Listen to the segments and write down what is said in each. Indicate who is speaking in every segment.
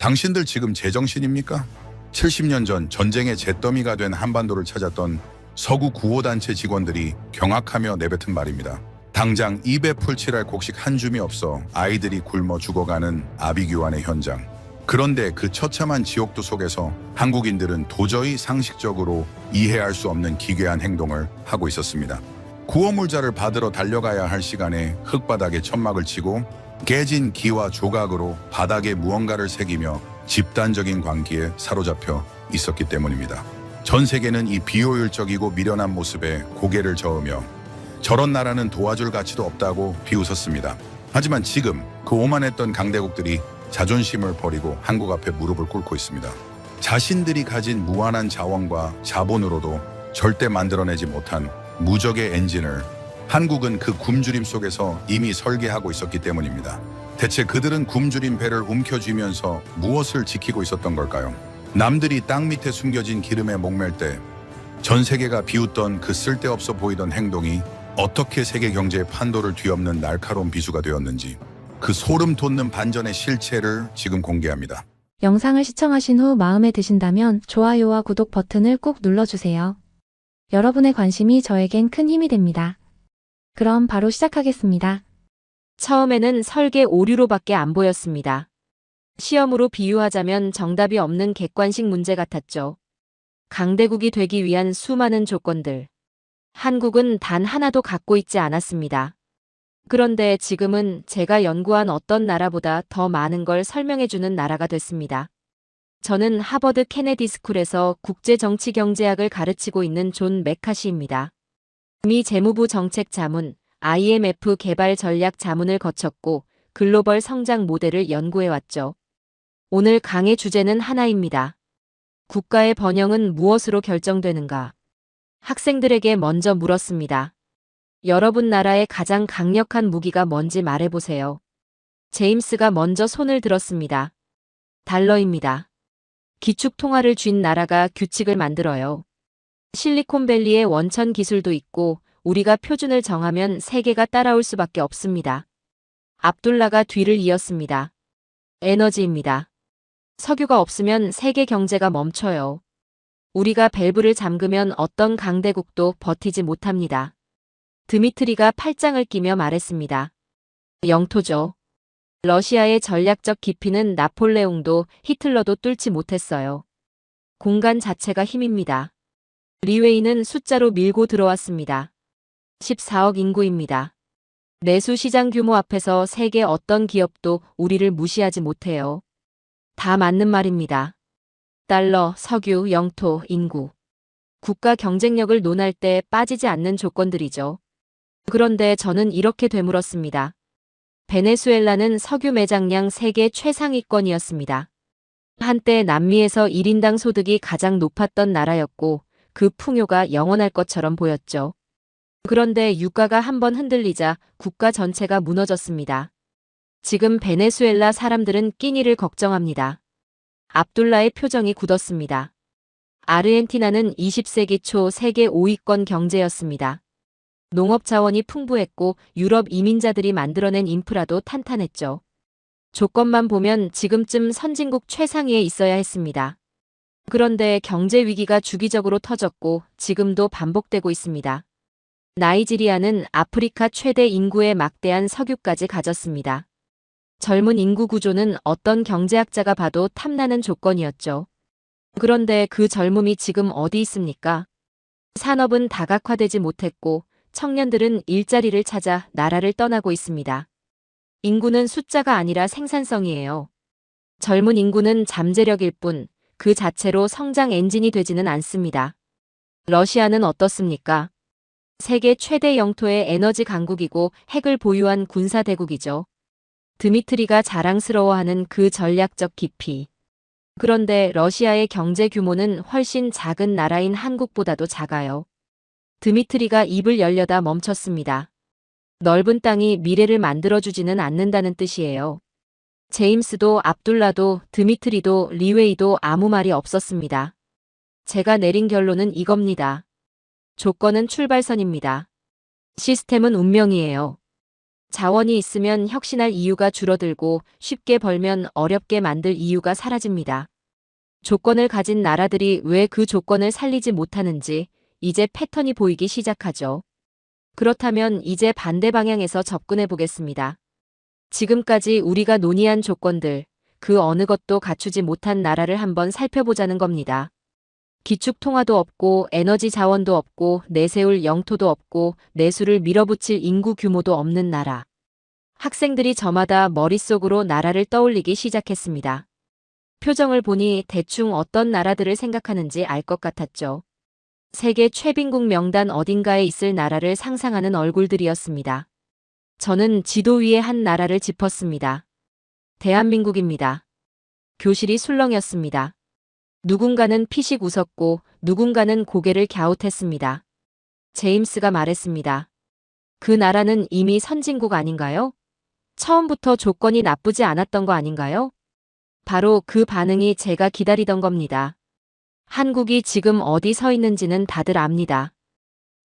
Speaker 1: 당신들 지금 제정신입니까? 70년 전 전쟁의 잿더미가 된 한반도를 찾았던 서구 구호단체 직원들이 경악하며 내뱉은 말입니다. 당장 입에 풀칠할 곡식 한 줌이 없어 아이들이 굶어 죽어가는 아비규환의 현장. 그런데 그 처참한 지옥도 속에서 한국인들은 도저히 상식적으로 이해할 수 없는 기괴한 행동을 하고 있었습니다. 구호물자를 받으러 달려가야 할 시간에 흙바닥에 천막을 치고 깨진 기와 조각으로 바닥에 무언가를 새기며 집단적인 광기에 사로잡혀 있었기 때문입니다. 전 세계는 이 비효율적이고 미련한 모습에 고개를 저으며 저런 나라는 도와줄 가치도 없다고 비웃었습니다. 하지만 지금 그 오만했던 강대국들이 자존심을 버리고 한국 앞에 무릎을 꿇고 있습니다. 자신들이 가진 무한한 자원과 자본으로도 절대 만들어내지 못한 무적의 엔진을 한국은 그 굶주림 속에서 이미 설계하고 있었기 때문입니다. 대체 그들은 굶주린 배를 움켜쥐면서 무엇을 지키고 있었던 걸까요? 남들이 땅 밑에 숨겨진 기름에 목맬 때 전 세계가 비웃던 그 쓸데없어 보이던 행동이 어떻게 세계 경제의 판도를 뒤엎는 날카로운 비수가 되었는지 그 소름 돋는 반전의 실체를 지금 공개합니다.
Speaker 2: 영상을 시청하신 후 마음에 드신다면 좋아요와 구독 버튼을 꾹 눌러주세요. 여러분의 관심이 저에겐 큰 힘이 됩니다. 그럼 바로 시작하겠습니다.
Speaker 3: 처음에는 설계 오류로밖에 안 보였습니다. 시험으로 비유하자면 정답이 없는 객관식 문제 같았죠. 강대국이 되기 위한 수많은 조건들. 한국은 단 하나도 갖고 있지 않았습니다. 그런데 지금은 제가 연구한 어떤 나라보다 더 많은 걸 설명해주는 나라가 됐습니다. 저는 하버드 케네디 스쿨에서 국제정치경제학을 가르치고 있는 존 메카시입니다. 미 재무부 정책자문, IMF 개발 전략 자문을 거쳤고 글로벌 성장 모델을 연구해왔죠. 오늘 강의 주제는 하나입니다. 국가의 번영은 무엇으로 결정되는가? 학생들에게 먼저 물었습니다. 여러분 나라의 가장 강력한 무기가 뭔지 말해보세요. 제임스가 먼저 손을 들었습니다. 달러입니다. 기축통화를 쥔 나라가 규칙을 만들어요. 실리콘밸리의 원천 기술도 있고 우리가 표준을 정하면 세계가 따라올 수밖에 없습니다. 압둘라가 뒤를 이었습니다. 에너지입니다. 석유가 없으면 세계 경제가 멈춰요. 우리가 밸브를 잠그면 어떤 강대국도 버티지 못합니다. 드미트리가 팔짱을 끼며 말했습니다. 영토죠. 러시아의 전략적 깊이는 나폴레옹도 히틀러도 뚫지 못했어요. 공간 자체가 힘입니다. 리웨이는 숫자로 밀고 들어왔습니다. 14억 인구입니다. 내수 시장 규모 앞에서 세계 어떤 기업도 우리를 무시하지 못해요. 다 맞는 말입니다. 달러, 석유, 영토, 인구. 국가 경쟁력을 논할 때 빠지지 않는 조건들이죠. 그런데 저는 이렇게 되물었습니다. 베네수엘라는 석유 매장량 세계 최상위권이었습니다. 한때 남미에서 1인당 소득이 가장 높았던 나라였고 그 풍요가 영원할 것처럼 보였죠. 그런데 유가가 한번 흔들리자 국가 전체가 무너졌습니다. 지금 베네수엘라 사람들은 끼니를 걱정합니다. 압둘라의 표정이 굳었습니다. 아르헨티나는 20세기 초 세계 5위권 경제였습니다. 농업 자원이 풍부했고 유럽 이민자들이 만들어낸 인프라도 탄탄했죠. 조건만 보면 지금쯤 선진국 최상위에 있어야 했습니다. 그런데 경제 위기가 주기적으로 터졌고 지금도 반복되고 있습니다. 나이지리아는 아프리카 최대 인구의 막대한 석유까지 가졌습니다. 젊은 인구 구조는 어떤 경제학자가 봐도 탐나는 조건이었죠. 그런데 그 젊음이 지금 어디 있습니까? 산업은 다각화되지 못했고 청년들은 일자리를 찾아 나라를 떠나고 있습니다. 인구는 숫자가 아니라 생산성이에요. 젊은 인구는 잠재력일 뿐 그 자체로 성장 엔진이 되지는 않습니다. 러시아는 어떻습니까? 세계 최대 영토의 에너지 강국이고 핵을 보유한 군사 대국이죠. 드미트리가 자랑스러워하는 그 전략적 깊이. 그런데 러시아의 경제 규모는 훨씬 작은 나라인 한국보다도 작아요. 드미트리가 입을 열려다 멈췄습니다. 넓은 땅이 미래를 만들어주지는 않는다는 뜻이에요. 제임스도 압둘라도 드미트리도 리웨이도 아무 말이 없었습니다. 제가 내린 결론은 이겁니다. 조건은 출발선입니다. 시스템은 운명이에요. 자원이 있으면 혁신할 이유가 줄어들고 쉽게 벌면 어렵게 만들 이유가 사라집니다. 조건을 가진 나라들이 왜 그 조건을 살리지 못하는지 이제 패턴이 보이기 시작하죠. 그렇다면 이제 반대 방향에서 접근해 보겠습니다. 지금까지 우리가 논의한 조건들, 그 어느 것도 갖추지 못한 나라를 한번 살펴보자는 겁니다. 기축 통화도 없고 에너지 자원도 없고 내세울 영토도 없고 내수를 밀어붙일 인구 규모도 없는 나라. 학생들이 저마다 머릿속으로 나라를 떠올리기 시작했습니다. 표정을 보니 대충 어떤 나라들을 생각하는지 알 것 같았죠. 세계 최빈국 명단 어딘가에 있을 나라를 상상하는 얼굴들이었습니다. 저는 지도 위에 한 나라를 짚었습니다. 대한민국입니다. 교실이 술렁였습니다. 누군가는 피식 웃었고 누군가는 고개를 갸웃했습니다. 제임스가 말했습니다. 그 나라는 이미 선진국 아닌가요? 처음부터 조건이 나쁘지 않았던 거 아닌가요? 바로 그 반응이 제가 기다리던 겁니다. 한국이 지금 어디 서 있는지는 다들 압니다.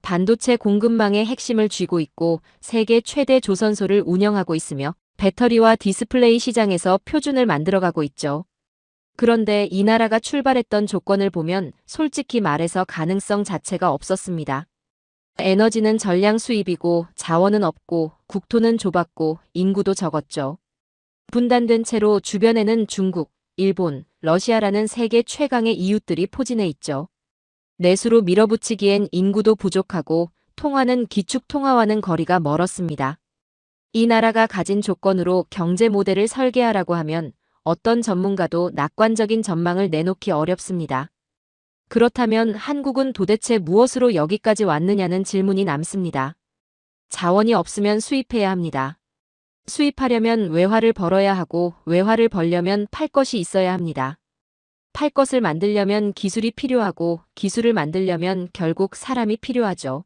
Speaker 3: 반도체 공급망의 핵심을 쥐고 있고 세계 최대 조선소를 운영하고 있으며 배터리와 디스플레이 시장에서 표준을 만들어가고 있죠. 그런데 이 나라가 출발했던 조건을 보면 솔직히 말해서 가능성 자체가 없었습니다. 에너지는 전량 수입이고 자원은 없고 국토는 좁았고 인구도 적었죠. 분단된 채로 주변에는 중국, 일본, 러시아라는 세계 최강의 이웃들이 포진해 있죠. 내수로 밀어붙이기엔 인구도 부족하고 통화는 기축 통화와는 거리가 멀었습니다. 이 나라가 가진 조건으로 경제 모델을 설계하라고 하면 어떤 전문가도 낙관적인 전망을 내놓기 어렵습니다. 그렇다면 한국은 도대체 무엇으로 여기까지 왔느냐는 질문이 남습니다. 자원이 없으면 수입해야 합니다. 수입하려면 외화를 벌어야 하고 외화를 벌려면 팔 것이 있어야 합니다. 팔 것을 만들려면 기술이 필요하고 기술을 만들려면 결국 사람이 필요하죠.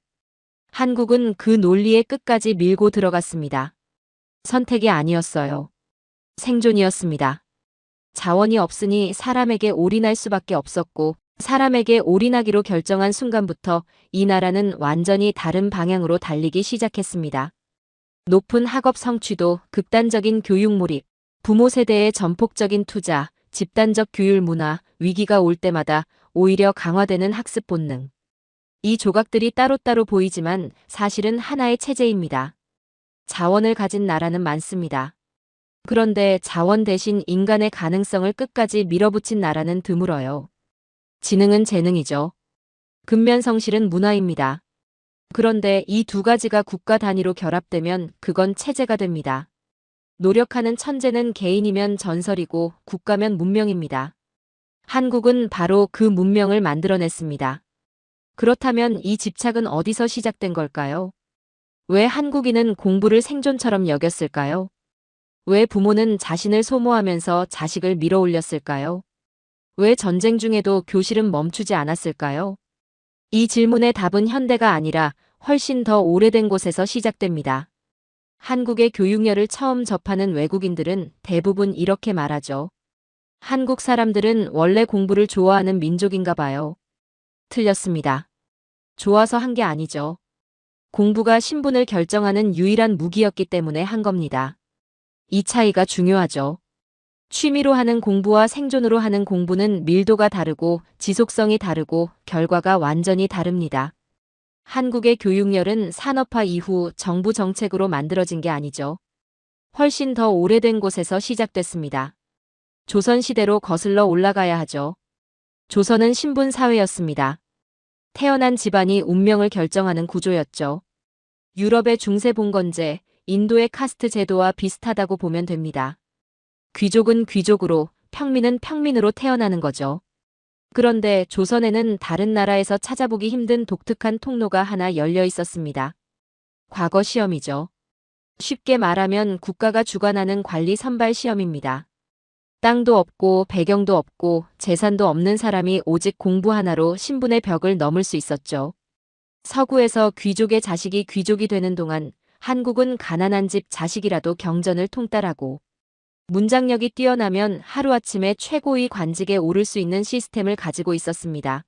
Speaker 3: 한국은 그 논리에 끝까지 밀고 들어갔습니다. 선택이 아니었어요. 생존이었습니다. 자원이 없으니 사람에게 올인할 수밖에 없었고 사람에게 올인하기로 결정한 순간부터 이 나라는 완전히 다른 방향으로 달리기 시작했습니다. 높은 학업 성취도, 극단적인 교육 몰입, 부모 세대의 전폭적인 투자, 집단적 규율 문화, 위기가 올 때마다 오히려 강화되는 학습 본능. 이 조각들이 따로따로 보이지만 사실은 하나의 체제입니다. 자원을 가진 나라는 많습니다. 그런데 자원 대신 인간의 가능성을 끝까지 밀어붙인 나라는 드물어요. 지능은 재능이죠. 근면성실은 문화입니다. 그런데 이 두 가지가 국가 단위로 결합되면 그건 체제가 됩니다. 노력하는 천재는 개인이면 전설이고 국가면 문명입니다. 한국은 바로 그 문명을 만들어냈습니다. 그렇다면 이 집착은 어디서 시작된 걸까요? 왜 한국인은 공부를 생존처럼 여겼을까요? 왜 부모는 자신을 소모하면서 자식을 밀어올렸을까요? 왜 전쟁 중에도 교실은 멈추지 않았을까요? 이 질문의 답은 현대가 아니라 훨씬 더 오래된 곳에서 시작됩니다. 한국의 교육열을 처음 접하는 외국인들은 대부분 이렇게 말하죠. 한국 사람들은 원래 공부를 좋아하는 민족인가 봐요. 틀렸습니다. 좋아서 한 게 아니죠. 공부가 신분을 결정하는 유일한 무기였기 때문에 한 겁니다. 이 차이가 중요하죠. 취미로 하는 공부와 생존으로 하는 공부는 밀도가 다르고 지속성이 다르고 결과가 완전히 다릅니다. 한국의 교육열은 산업화 이후 정부 정책으로 만들어진 게 아니죠. 훨씬 더 오래된 곳에서 시작됐습니다. 조선시대로 거슬러 올라가야 하죠. 조선은 신분 사회였습니다. 태어난 집안이 운명을 결정하는 구조였죠. 유럽의 중세 봉건제, 인도의 카스트 제도와 비슷하다고 보면 됩니다. 귀족은 귀족으로, 평민은 평민으로 태어나는 거죠. 그런데 조선에는 다른 나라에서 찾아보기 힘든 독특한 통로가 하나 열려 있었습니다. 과거 시험이죠. 쉽게 말하면 국가가 주관하는 관리 선발 시험입니다. 땅도 없고 배경도 없고 재산도 없는 사람이 오직 공부 하나로 신분의 벽을 넘을 수 있었죠. 서구에서 귀족의 자식이 귀족이 되는 동안 한국은 가난한 집 자식이라도 경전을 통달하고 문장력이 뛰어나면 하루아침에 최고위 관직에 오를 수 있는 시스템을 가지고 있었습니다.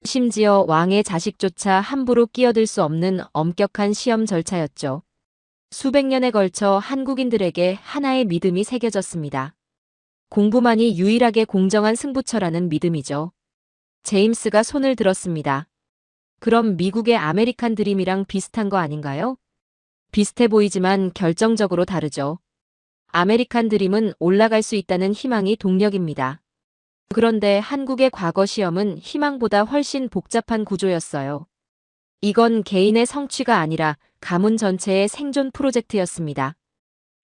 Speaker 3: 심지어 왕의 자식조차 함부로 끼어들 수 없는 엄격한 시험 절차였죠. 수백 년에 걸쳐 한국인들에게 하나의 믿음이 새겨졌습니다. 공부만이 유일하게 공정한 승부처라는 믿음이죠. 제임스가 손을 들었습니다. 그럼 미국의 아메리칸 드림이랑 비슷한 거 아닌가요? 비슷해 보이지만 결정적으로 다르죠. 아메리칸 드림은 올라갈 수 있다는 희망이 동력입니다. 그런데 한국의 과거 시험은 희망보다 훨씬 복잡한 구조였어요. 이건 개인의 성취가 아니라 가문 전체의 생존 프로젝트였습니다.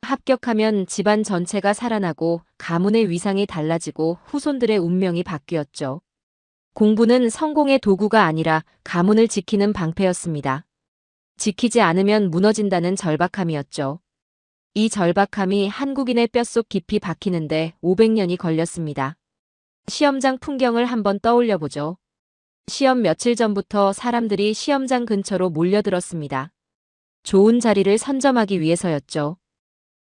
Speaker 3: 합격하면 집안 전체가 살아나고 가문의 위상이 달라지고 후손들의 운명이 바뀌었죠. 공부는 성공의 도구가 아니라 가문을 지키는 방패였습니다. 지키지 않으면 무너진다는 절박함이었죠. 이 절박함이 한국인의 뼛속 깊이 박히는데 500년이 걸렸습니다. 시험장 풍경을 한번 떠올려 보죠. 시험 며칠 전부터 사람들이 시험장 근처로 몰려들었습니다. 좋은 자리를 선점하기 위해서였죠.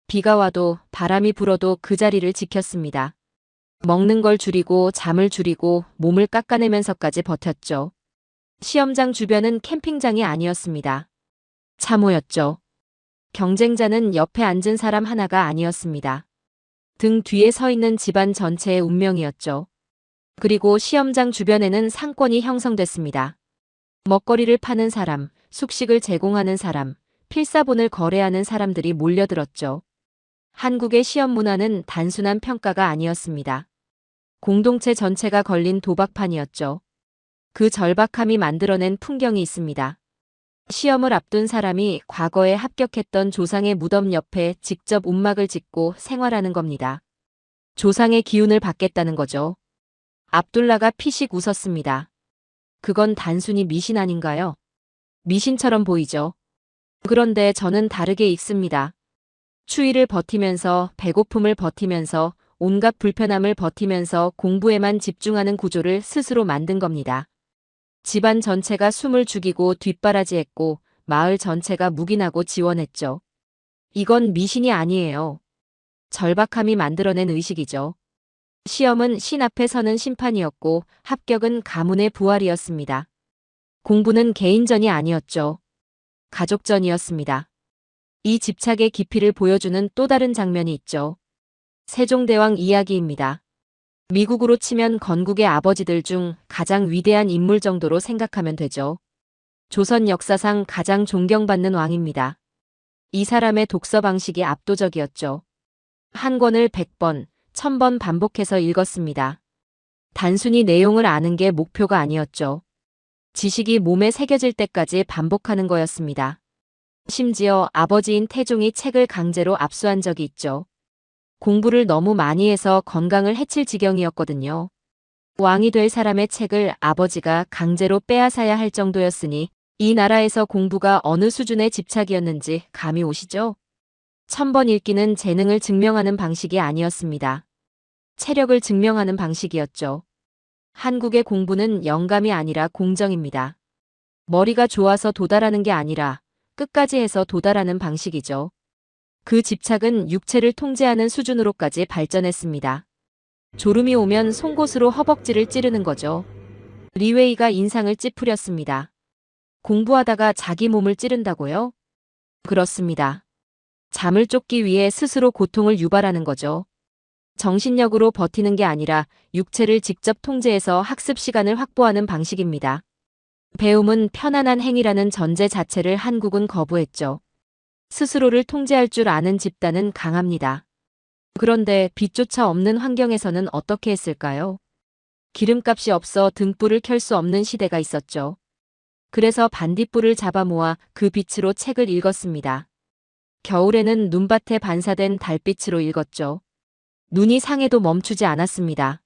Speaker 3: 비가 와도 바람이 불어도 그 자리를 지켰습니다. 먹는 걸 줄이고 잠을 줄이고 몸을 깎아내면서까지 버텼죠. 시험장 주변은 캠핑장이 아니었습니다. 참호였죠. 경쟁자는 옆에 앉은 사람 하나가 아니었습니다. 등 뒤에 서 있는 집안 전체의 운명이었죠. 그리고 시험장 주변에는 상권이 형성됐습니다. 먹거리를 파는 사람, 숙식을 제공하는 사람, 필사본을 거래하는 사람들이 몰려들었죠. 한국의 시험 문화는 단순한 평가가 아니었습니다. 공동체 전체가 걸린 도박판이었죠. 그 절박함이 만들어낸 풍경이 있습니다. 시험을 앞둔 사람이 과거에 합격했던 조상의 무덤 옆에 직접 움막을 짓고 생활하는 겁니다. 조상의 기운을 받겠다는 거죠. 압둘라가 피식 웃었습니다. 그건 단순히 미신 아닌가요? 미신처럼 보이죠. 그런데 저는 다르게 읽습니다. 추위를 버티면서 배고픔을 버티면서 온갖 불편함을 버티면서 공부에만 집중하는 구조를 스스로 만든 겁니다. 집안 전체가 숨을 죽이고 뒷바라지했고 마을 전체가 묵인하고 지원했죠. 이건 미신이 아니에요. 절박함이 만들어낸 의식이죠. 시험은 신 앞에 서는 심판이었고 합격은 가문의 부활이었습니다. 공부는 개인전이 아니었죠. 가족전이었습니다. 이 집착의 깊이를 보여주는 또 다른 장면이 있죠. 세종대왕 이야기입니다. 미국으로 치면 건국의 아버지들 중 가장 위대한 인물 정도로 생각하면 되죠. 조선 역사상 가장 존경받는 왕입니다. 이 사람의 독서 방식이 압도적이었죠. 한 권을 100번, 1000번 반복해서 읽었습니다. 단순히 내용을 아는 게 목표가 아니었죠. 지식이 몸에 새겨질 때까지 반복하는 거였습니다. 심지어 아버지인 태종이 책을 강제로 압수한 적이 있죠. 공부를 너무 많이 해서 건강을 해칠 지경이었거든요. 왕이 될 사람의 책을 아버지가 강제로 빼앗아야 할 정도였으니 이 나라에서 공부가 어느 수준의 집착이었는지 감이 오시죠? 1000번 읽기는 재능을 증명하는 방식이 아니었습니다. 체력을 증명하는 방식이었죠. 한국의 공부는 영감이 아니라 공정입니다. 머리가 좋아서 도달하는 게 아니라 끝까지 해서 도달하는 방식이죠. 그 집착은 육체를 통제하는 수준으로까지 발전했습니다. 졸음이 오면 송곳으로 허벅지를 찌르는 거죠. 리웨이가 인상을 찌푸렸습니다. 공부하다가 자기 몸을 찌른다고요? 그렇습니다. 잠을 쫓기 위해 스스로 고통을 유발하는 거죠. 정신력으로 버티는 게 아니라 육체를 직접 통제해서 학습 시간을 확보하는 방식입니다. 배움은 편안한 행위라는 전제 자체를 한국은 거부했죠. 스스로를 통제할 줄 아는 집단은 강합니다. 그런데 빛조차 없는 환경에서는 어떻게 했을까요? 기름값이 없어 등불을 켤 수 없는 시대가 있었죠. 그래서 반딧불을 잡아 모아 그 빛으로 책을 읽었습니다. 겨울에는 눈밭에 반사된 달빛으로 읽었죠. 눈이 상해도 멈추지 않았습니다.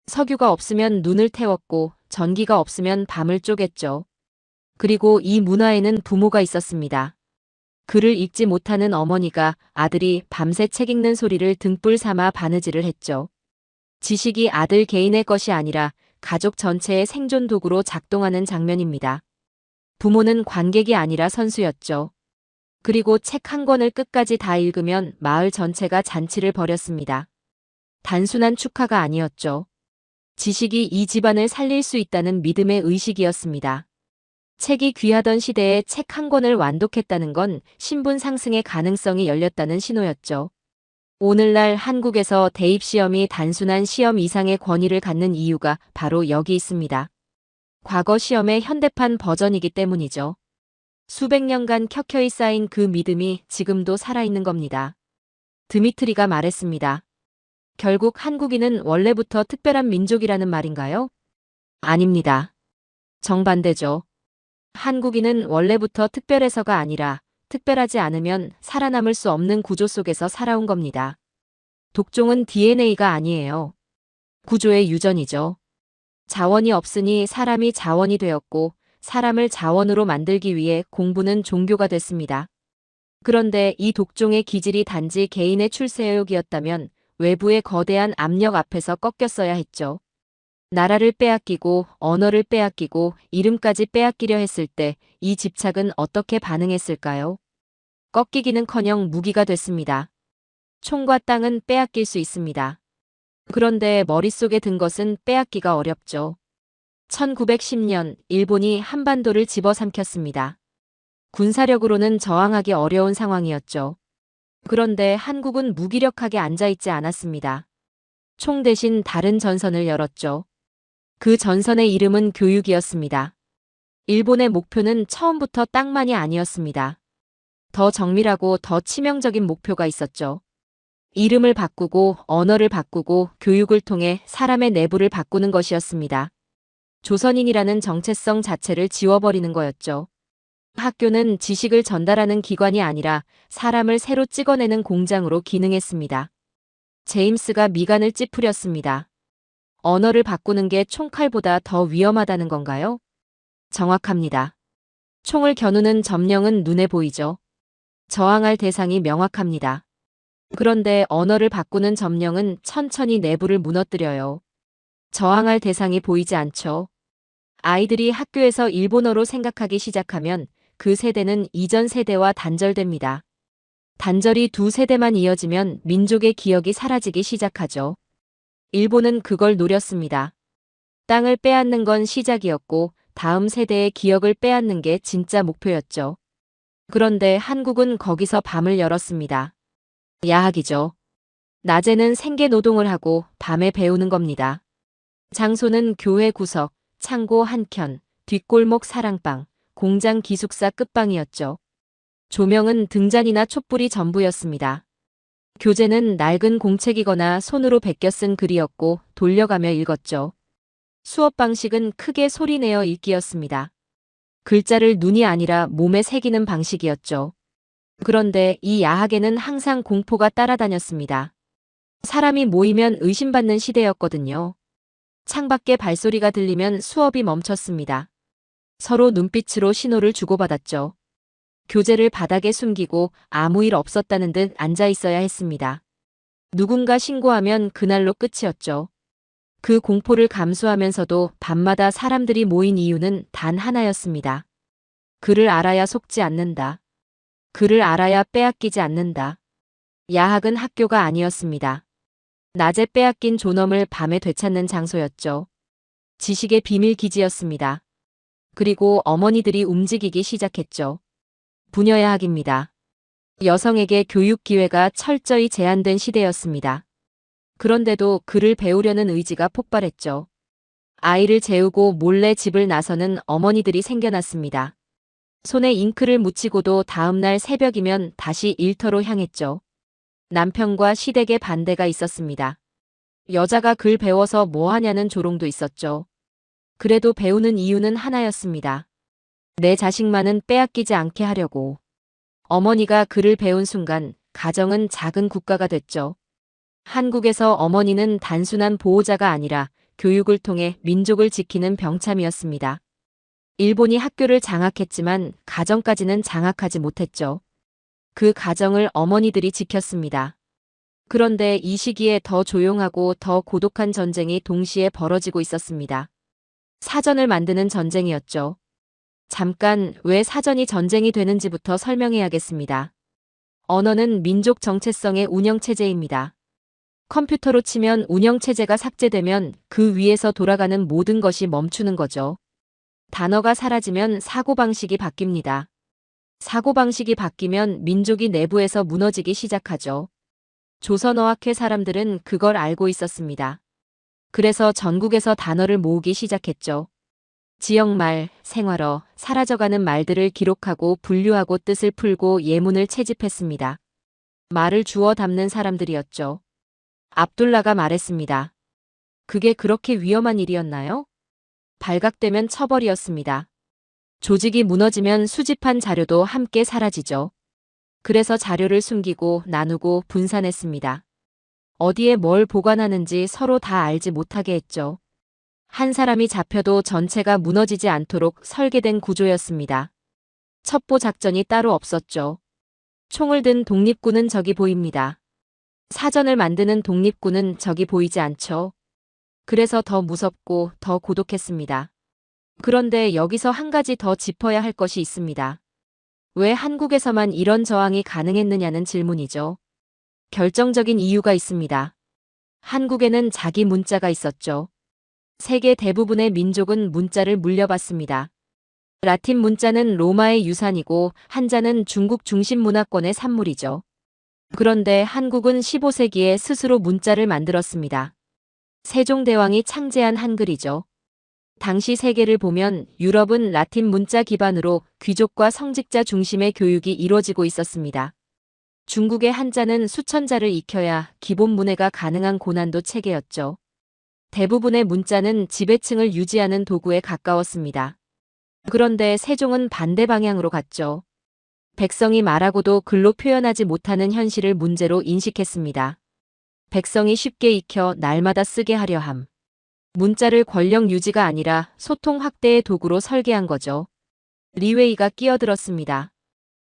Speaker 3: 석유가 없으면 눈을 태웠고 전기가 없으면 밤을 쪼갰죠. 그리고 이 문화에는 부모가 있었습니다. 글을 읽지 못하는 어머니가 아들이 밤새 책 읽는 소리를 등불 삼아 바느질을 했죠. 지식이 아들 개인의 것이 아니라 가족 전체의 생존 도구로 작동하는 장면입니다. 부모는 관객이 아니라 선수였죠. 그리고 책 한 권을 끝까지 다 읽으면 마을 전체가 잔치를 벌였습니다. 단순한 축하가 아니었죠. 지식이 이 집안을 살릴 수 있다는 믿음의 의식이었습니다. 책이 귀하던 시대에 책 한 권을 완독했다는 건 신분 상승의 가능성이 열렸다는 신호였죠. 오늘날 한국에서 대입시험이 단순한 시험 이상의 권위를 갖는 이유가 바로 여기 있습니다. 과거 시험의 현대판 버전이기 때문이죠. 수백 년간 켜켜이 쌓인 그 믿음이 지금도 살아있는 겁니다. 드미트리가 말했습니다. 결국 한국인은 원래부터 특별한 민족이라는 말인가요? 아닙니다. 정반대죠. 한국인은 원래부터 특별해서가 아니라 특별하지 않으면 살아남을 수 없는 구조 속에서 살아온 겁니다. 독종은 DNA가 아니에요. 구조의 유전이죠. 자원이 없으니 사람이 자원이 되었고 사람을 자원으로 만들기 위해 공부는 종교가 됐습니다. 그런데 이 독종의 기질이 단지 개인의 출세욕이었다면 외부의 거대한 압력 앞에서 꺾였어야 했죠. 나라를 빼앗기고 언어를 빼앗기고 이름까지 빼앗기려 했을 때 이 집착은 어떻게 반응했을까요? 꺾이기는커녕 무기가 됐습니다. 총과 땅은 빼앗길 수 있습니다. 그런데 머릿속에 든 것은 빼앗기가 어렵죠. 1910년 일본이 한반도를 집어삼켰습니다. 군사력으로는 저항하기 어려운 상황이었죠. 그런데 한국은 무기력하게 앉아있지 않았습니다. 총 대신 다른 전선을 열었죠. 그 전선의 이름은 교육이었습니다. 일본의 목표는 처음부터 땅만이 아니었습니다. 더 정밀하고 더 치명적인 목표가 있었죠. 이름을 바꾸고 언어를 바꾸고 교육을 통해 사람의 내부를 바꾸는 것이었습니다. 조선인이라는 정체성 자체를 지워버리는 거였죠. 학교는 지식을 전달하는 기관이 아니라 사람을 새로 찍어내는 공장으로 기능했습니다. 제임스가 미간을 찌푸렸습니다. 언어를 바꾸는 게 총칼보다 더 위험하다는 건가요? 정확합니다. 총을 겨누는 점령은 눈에 보이죠. 저항할 대상이 명확합니다. 그런데 언어를 바꾸는 점령은 천천히 내부를 무너뜨려요. 저항할 대상이 보이지 않죠. 아이들이 학교에서 일본어로 생각하기 시작하면 그 세대는 이전 세대와 단절됩니다. 단절이 두 세대만 이어지면 민족의 기억이 사라지기 시작하죠. 일본은 그걸 노렸습니다. 땅을 빼앗는 건 시작이었고 다음 세대의 기억을 빼앗는 게 진짜 목표였죠. 그런데 한국은 거기서 밤을 열었습니다. 야학이죠. 낮에는 생계 노동을 하고 밤에 배우는 겁니다. 장소는 교회 구석, 창고 한켠, 뒷골목 사랑방, 공장 기숙사 끝방이었죠. 조명은 등잔이나 촛불이 전부였습니다. 교재는 낡은 공책이거나 손으로 베껴 쓴 글이었고 돌려가며 읽었죠. 수업 방식은 크게 소리내어 읽기였습니다. 글자를 눈이 아니라 몸에 새기는 방식이었죠. 그런데 이 야학에는 항상 공포가 따라다녔습니다. 사람이 모이면 의심받는 시대였거든요. 창밖에 발소리가 들리면 수업이 멈췄습니다. 서로 눈빛으로 신호를 주고받았죠. 교재를 바닥에 숨기고 아무 일 없었다는 듯 앉아 있어야 했습니다. 누군가 신고하면 그날로 끝이었죠. 그 공포를 감수하면서도 밤마다 사람들이 모인 이유는 단 하나였습니다. 그를 알아야 속지 않는다. 그를 알아야 빼앗기지 않는다. 야학은 학교가 아니었습니다. 낮에 빼앗긴 존엄을 밤에 되찾는 장소였죠. 지식의 비밀 기지였습니다. 그리고 어머니들이 움직이기 시작했죠. 부녀야학입니다. 여성에게 교육 기회가 철저히 제한된 시대였습니다. 그런데도 그를 배우려는 의지가 폭발했죠. 아이를 재우고 몰래 집을 나서는 어머니들이 생겨났습니다. 손에 잉크를 묻히고도 다음날 새벽이면 다시 일터로 향했죠. 남편과 시댁의 반대가 있었습니다. 여자가 글 배워서 뭐 하냐는 조롱도 있었죠. 그래도 배우는 이유는 하나였습니다. 내 자식만은 빼앗기지 않게 하려고. 어머니가 글을 배운 순간 가정은 작은 국가가 됐죠. 한국에서 어머니는 단순한 보호자가 아니라 교육을 통해 민족을 지키는 병참이었습니다. 일본이 학교를 장악했지만 가정까지는 장악하지 못했죠. 그 가정을 어머니들이 지켰습니다. 그런데 이 시기에 더 조용하고 더 고독한 전쟁이 동시에 벌어지고 있었습니다. 사전을 만드는 전쟁이었죠. 잠깐 왜 사전이 전쟁이 되는지부터 설명해야겠습니다. 언어는 민족 정체성의 운영체제입니다. 컴퓨터로 치면 운영체제가 삭제되면 그 위에서 돌아가는 모든 것이 멈추는 거죠. 단어가 사라지면 사고방식이 바뀝니다. 사고방식이 바뀌면 민족이 내부에서 무너지기 시작하죠. 조선어학회 사람들은 그걸 알고 있었습니다. 그래서 전국에서 단어를 모으기 시작했죠. 지역말, 생활어, 사라져가는 말들을 기록하고 분류하고 뜻을 풀고 예문을 채집했습니다. 말을 주워 담는 사람들이었죠. 압둘라가 말했습니다. 그게 그렇게 위험한 일이었나요? 발각되면 처벌이었습니다. 조직이 무너지면 수집한 자료도 함께 사라지죠. 그래서 자료를 숨기고 나누고 분산했습니다. 어디에 뭘 보관하는지 서로 다 알지 못하게 했죠. 한 사람이 잡혀도 전체가 무너지지 않도록 설계된 구조였습니다. 첩보 작전이 따로 없었죠. 총을 든 독립군은 저기 보입니다. 사전을 만드는 독립군은 저기 보이지 않죠. 그래서 더 무섭고 더 고독했습니다. 그런데 여기서 한 가지 더 짚어야 할 것이 있습니다. 왜 한국에서만 이런 저항이 가능했느냐는 질문이죠. 결정적인 이유가 있습니다. 한국에는 자기 문자가 있었죠. 세계 대부분의 민족은 문자를 물려받습니다. 라틴 문자는 로마의 유산이고 한자는 중국 중심 문화권의 산물이죠. 그런데 한국은 15세기에 스스로 문자를 만들었습니다. 세종대왕이 창제한 한글이죠. 당시 세계를 보면 유럽은 라틴 문자 기반으로 귀족과 성직자 중심의 교육이 이루어지고 있었습니다. 중국의 한자는 수천 자를 익혀야 기본 문해가 가능한 고난도 체계였죠. 대부분의 문자는 지배층을 유지하는 도구에 가까웠습니다. 그런데 세종은 반대 방향으로 갔죠. 백성이 말하고도 글로 표현하지 못하는 현실을 문제로 인식했습니다. 백성이 쉽게 익혀 날마다 쓰게 하려 함. 문자를 권력 유지가 아니라 소통 확대의 도구로 설계한 거죠. 리웨이가 끼어들었습니다.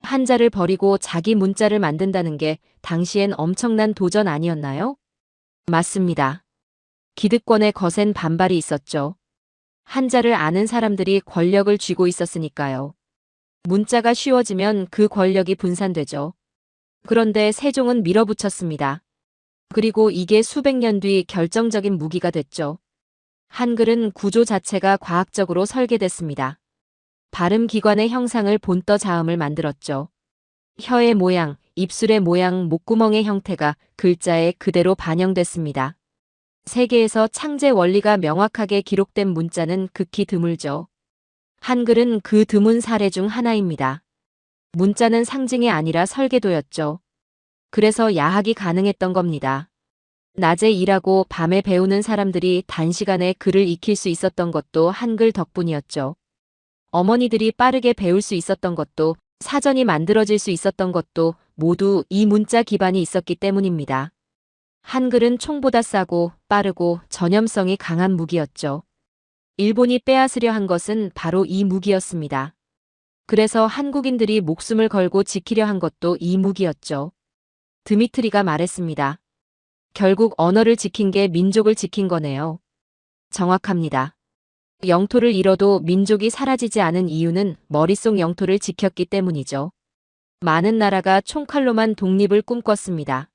Speaker 3: 한자를 버리고 자기 문자를 만든다는 게 당시엔 엄청난 도전 아니었나요? 맞습니다. 기득권의 거센 반발이 있었죠. 한자를 아는 사람들이 권력을 쥐고 있었으니까요. 문자가 쉬워지면 그 권력이 분산되죠. 그런데 세종은 밀어붙였습니다. 그리고 이게 수백 년 뒤 결정적인 무기가 됐죠. 한글은 구조 자체가 과학적으로 설계됐습니다. 발음 기관의 형상을 본떠 자음을 만들었죠. 혀의 모양, 입술의 모양, 목구멍의 형태가 글자에 그대로 반영됐습니다. 세계에서 창제 원리가 명확하게 기록된 문자는 극히 드물죠. 한글은 그 드문 사례 중 하나입니다. 문자는 상징이 아니라 설계도였죠. 그래서 야학이 가능했던 겁니다. 낮에 일하고 밤에 배우는 사람들이 단시간에 글을 익힐 수 있었던 것도 한글 덕분이었죠. 어머니들이 빠르게 배울 수 있었던 것도 사전이 만들어질 수 있었던 것도 모두 이 문자 기반이 있었기 때문입니다. 한글은 총보다 싸고 빠르고 전염성이 강한 무기였죠. 일본이 빼앗으려 한 것은 바로 이 무기였습니다. 그래서 한국인들이 목숨을 걸고 지키려 한 것도 이 무기였죠. 드미트리가 말했습니다. 결국 언어를 지킨 게 민족을 지킨 거네요. 정확합니다. 영토를 잃어도 민족이 사라지지 않은 이유는 머릿속 영토를 지켰기 때문이죠. 많은 나라가 총칼로만 독립을 꿈꿨습니다.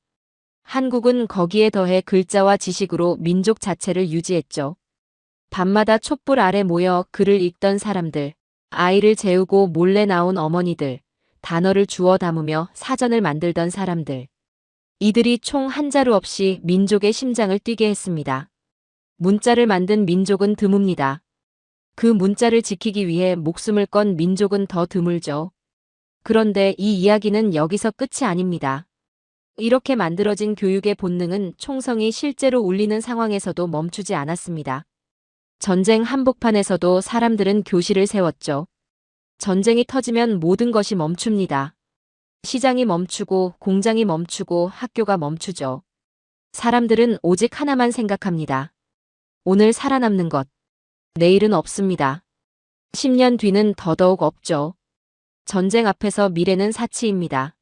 Speaker 3: 한국은 거기에 더해 글자와 지식으로 민족 자체를 유지했죠. 밤마다 촛불 아래 모여 글을 읽던 사람들, 아이를 재우고 몰래 나온 어머니들, 단어를 주워 담으며 사전을 만들던 사람들. 이들이 총 한 자루 없이 민족의 심장을 뛰게 했습니다. 문자를 만든 민족은 드뭅니다. 그 문자를 지키기 위해 목숨을 건 민족은 더 드물죠. 그런데 이 이야기는 여기서 끝이 아닙니다. 이렇게 만들어진 교육의 본능은 총성이 실제로 울리는 상황에서도 멈추지 않았습니다. 전쟁 한복판에서도 사람들은 교실을 세웠죠. 전쟁이 터지면 모든 것이 멈춥니다. 시장이 멈추고 공장이 멈추고 학교가 멈추죠. 사람들은 오직 하나만 생각합니다. 오늘 살아남는 것. 내일은 없습니다. 10년 뒤는 더더욱 없죠. 전쟁 앞에서 미래는 사치입니다.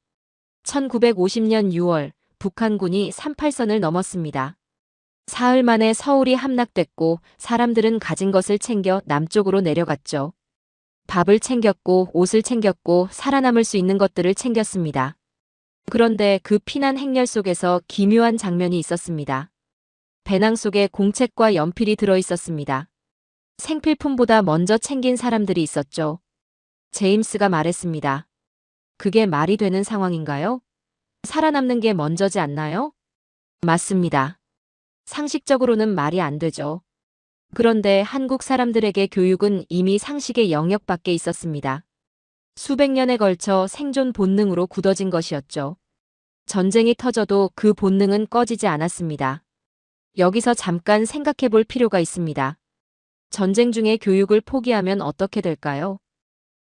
Speaker 3: 1950년 6월 북한군이 38선을 넘었습니다. 사흘 만에 서울이 함락됐고 사람들은 가진 것을 챙겨 남쪽으로 내려갔죠. 밥을 챙겼고 옷을 챙겼고 살아남을 수 있는 것들을 챙겼습니다. 그런데 그 피난 행렬 속에서 기묘한 장면이 있었습니다. 배낭 속에 공책과 연필이 들어 있었습니다. 생필품보다 먼저 챙긴 사람들이 있었죠. 제임스가 말했습니다. 그게 말이 되는 상황인가요? 살아남는 게 먼저지 않나요? 맞습니다. 상식적으로는 말이 안 되죠. 그런데 한국 사람들에게 교육은 이미 상식의 영역 밖에 있었습니다. 수백 년에 걸쳐 생존 본능으로 굳어진 것이었죠. 전쟁이 터져도 그 본능은 꺼지지 않았습니다. 여기서 잠깐 생각해 볼 필요가 있습니다. 전쟁 중에 교육을 포기하면 어떻게 될까요?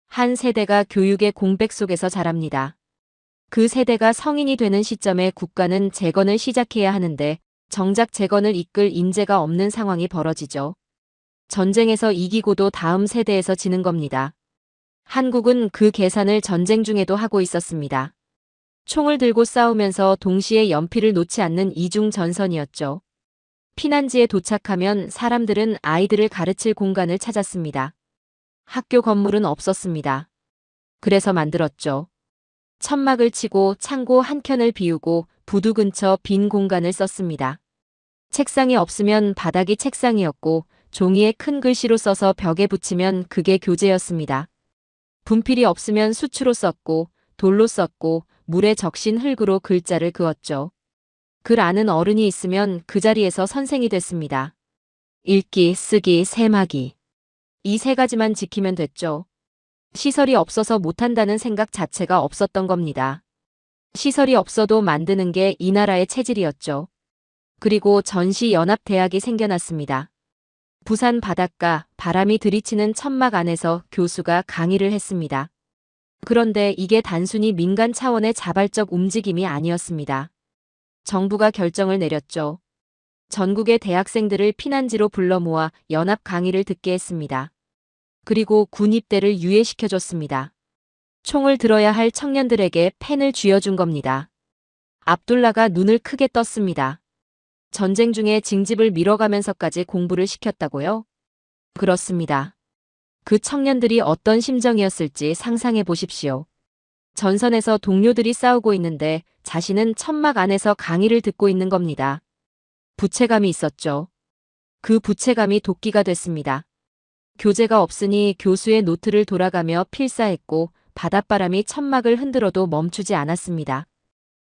Speaker 3: 한 세대가 교육의 공백 속에서 자랍니다. 그 세대가 성인이 되는 시점에 국가는 재건을 시작해야 하는데 정작 재건을 이끌 인재가 없는 상황이 벌어지죠. 전쟁에서 이기고도 다음 세대에서 지는 겁니다. 한국은 그 계산을 전쟁 중에도 하고 있었습니다. 총을 들고 싸우면서 동시에 연필을 놓지 않는 이중전선이었죠. 피난지에 도착하면 사람들은 아이들을 가르칠 공간을 찾았습니다. 학교 건물은 없었습니다. 그래서 만들었죠. 천막을 치고 창고 한켠을 비우고 부두 근처 빈 공간을 썼습니다. 책상이 없으면 바닥이 책상이었고 종이에 큰 글씨로 써서 벽에 붙이면 그게 교재였습니다. 분필이 없으면 수추로 썼고 돌로 썼고 물에 적신 흙으로 글자를 그었죠. 글 아는 어른이 있으면 그 자리에서 선생이 됐습니다. 읽기, 쓰기, 세마기. 이 세 가지만 지키면 됐죠. 시설이 없어서 못한다는 생각 자체가 없었던 겁니다. 시설이 없어도 만드는 게 이 나라의 체질이었죠. 그리고 전시연합대학이 생겨났습니다. 부산 바닷가, 바람이 들이치는 천막 안에서 교수가 강의를 했습니다. 그런데 이게 단순히 민간 차원의 자발적 움직임이 아니었습니다. 정부가 결정을 내렸죠. 전국의 대학생들을 피난지로 불러 모아 연합 강의를 듣게 했습니다. 그리고 군 입대를 유예시켜줬습니다. 총을 들어야 할 청년들에게 펜을 쥐어준 겁니다. 압둘라가 눈을 크게 떴습니다. 전쟁 중에 징집을 밀어가면서까지 공부를 시켰다고요? 그렇습니다. 그 청년들이 어떤 심정이었을지 상상해 보십시오. 전선에서 동료들이 싸우고 있는데 자신은 천막 안에서 강의를 듣고 있는 겁니다. 부채감이 있었죠. 그 부채감이 도끼가 됐습니다. 교재가 없으니 교수의 노트를 돌아가며 필사했고 바닷바람이 천막을 흔들어도 멈추지 않았습니다.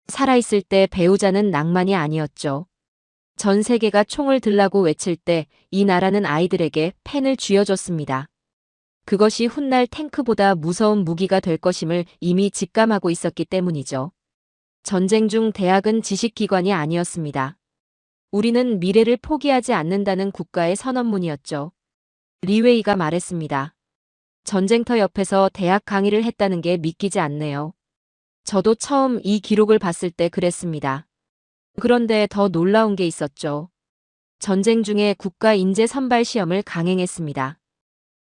Speaker 3: 살아있을 때 배우자는 낭만이 아니었죠. 전 세계가 총을 들라고 외칠 때 이 나라는 아이들에게 펜을 쥐어줬습니다. 그것이 훗날 탱크보다 무서운 무기가 될 것임을 이미 직감하고 있었기 때문이죠. 전쟁 중 대학은 지식기관이 아니었습니다. 우리는 미래를 포기하지 않는다는 국가의 선언문이었죠. 리웨이가 말했습니다. 전쟁터 옆에서 대학 강의를 했다는 게 믿기지 않네요. 저도 처음 이 기록을 봤을 때 그랬습니다. 그런데 더 놀라운 게 있었죠. 전쟁 중에 국가 인재 선발 시험을 강행했습니다.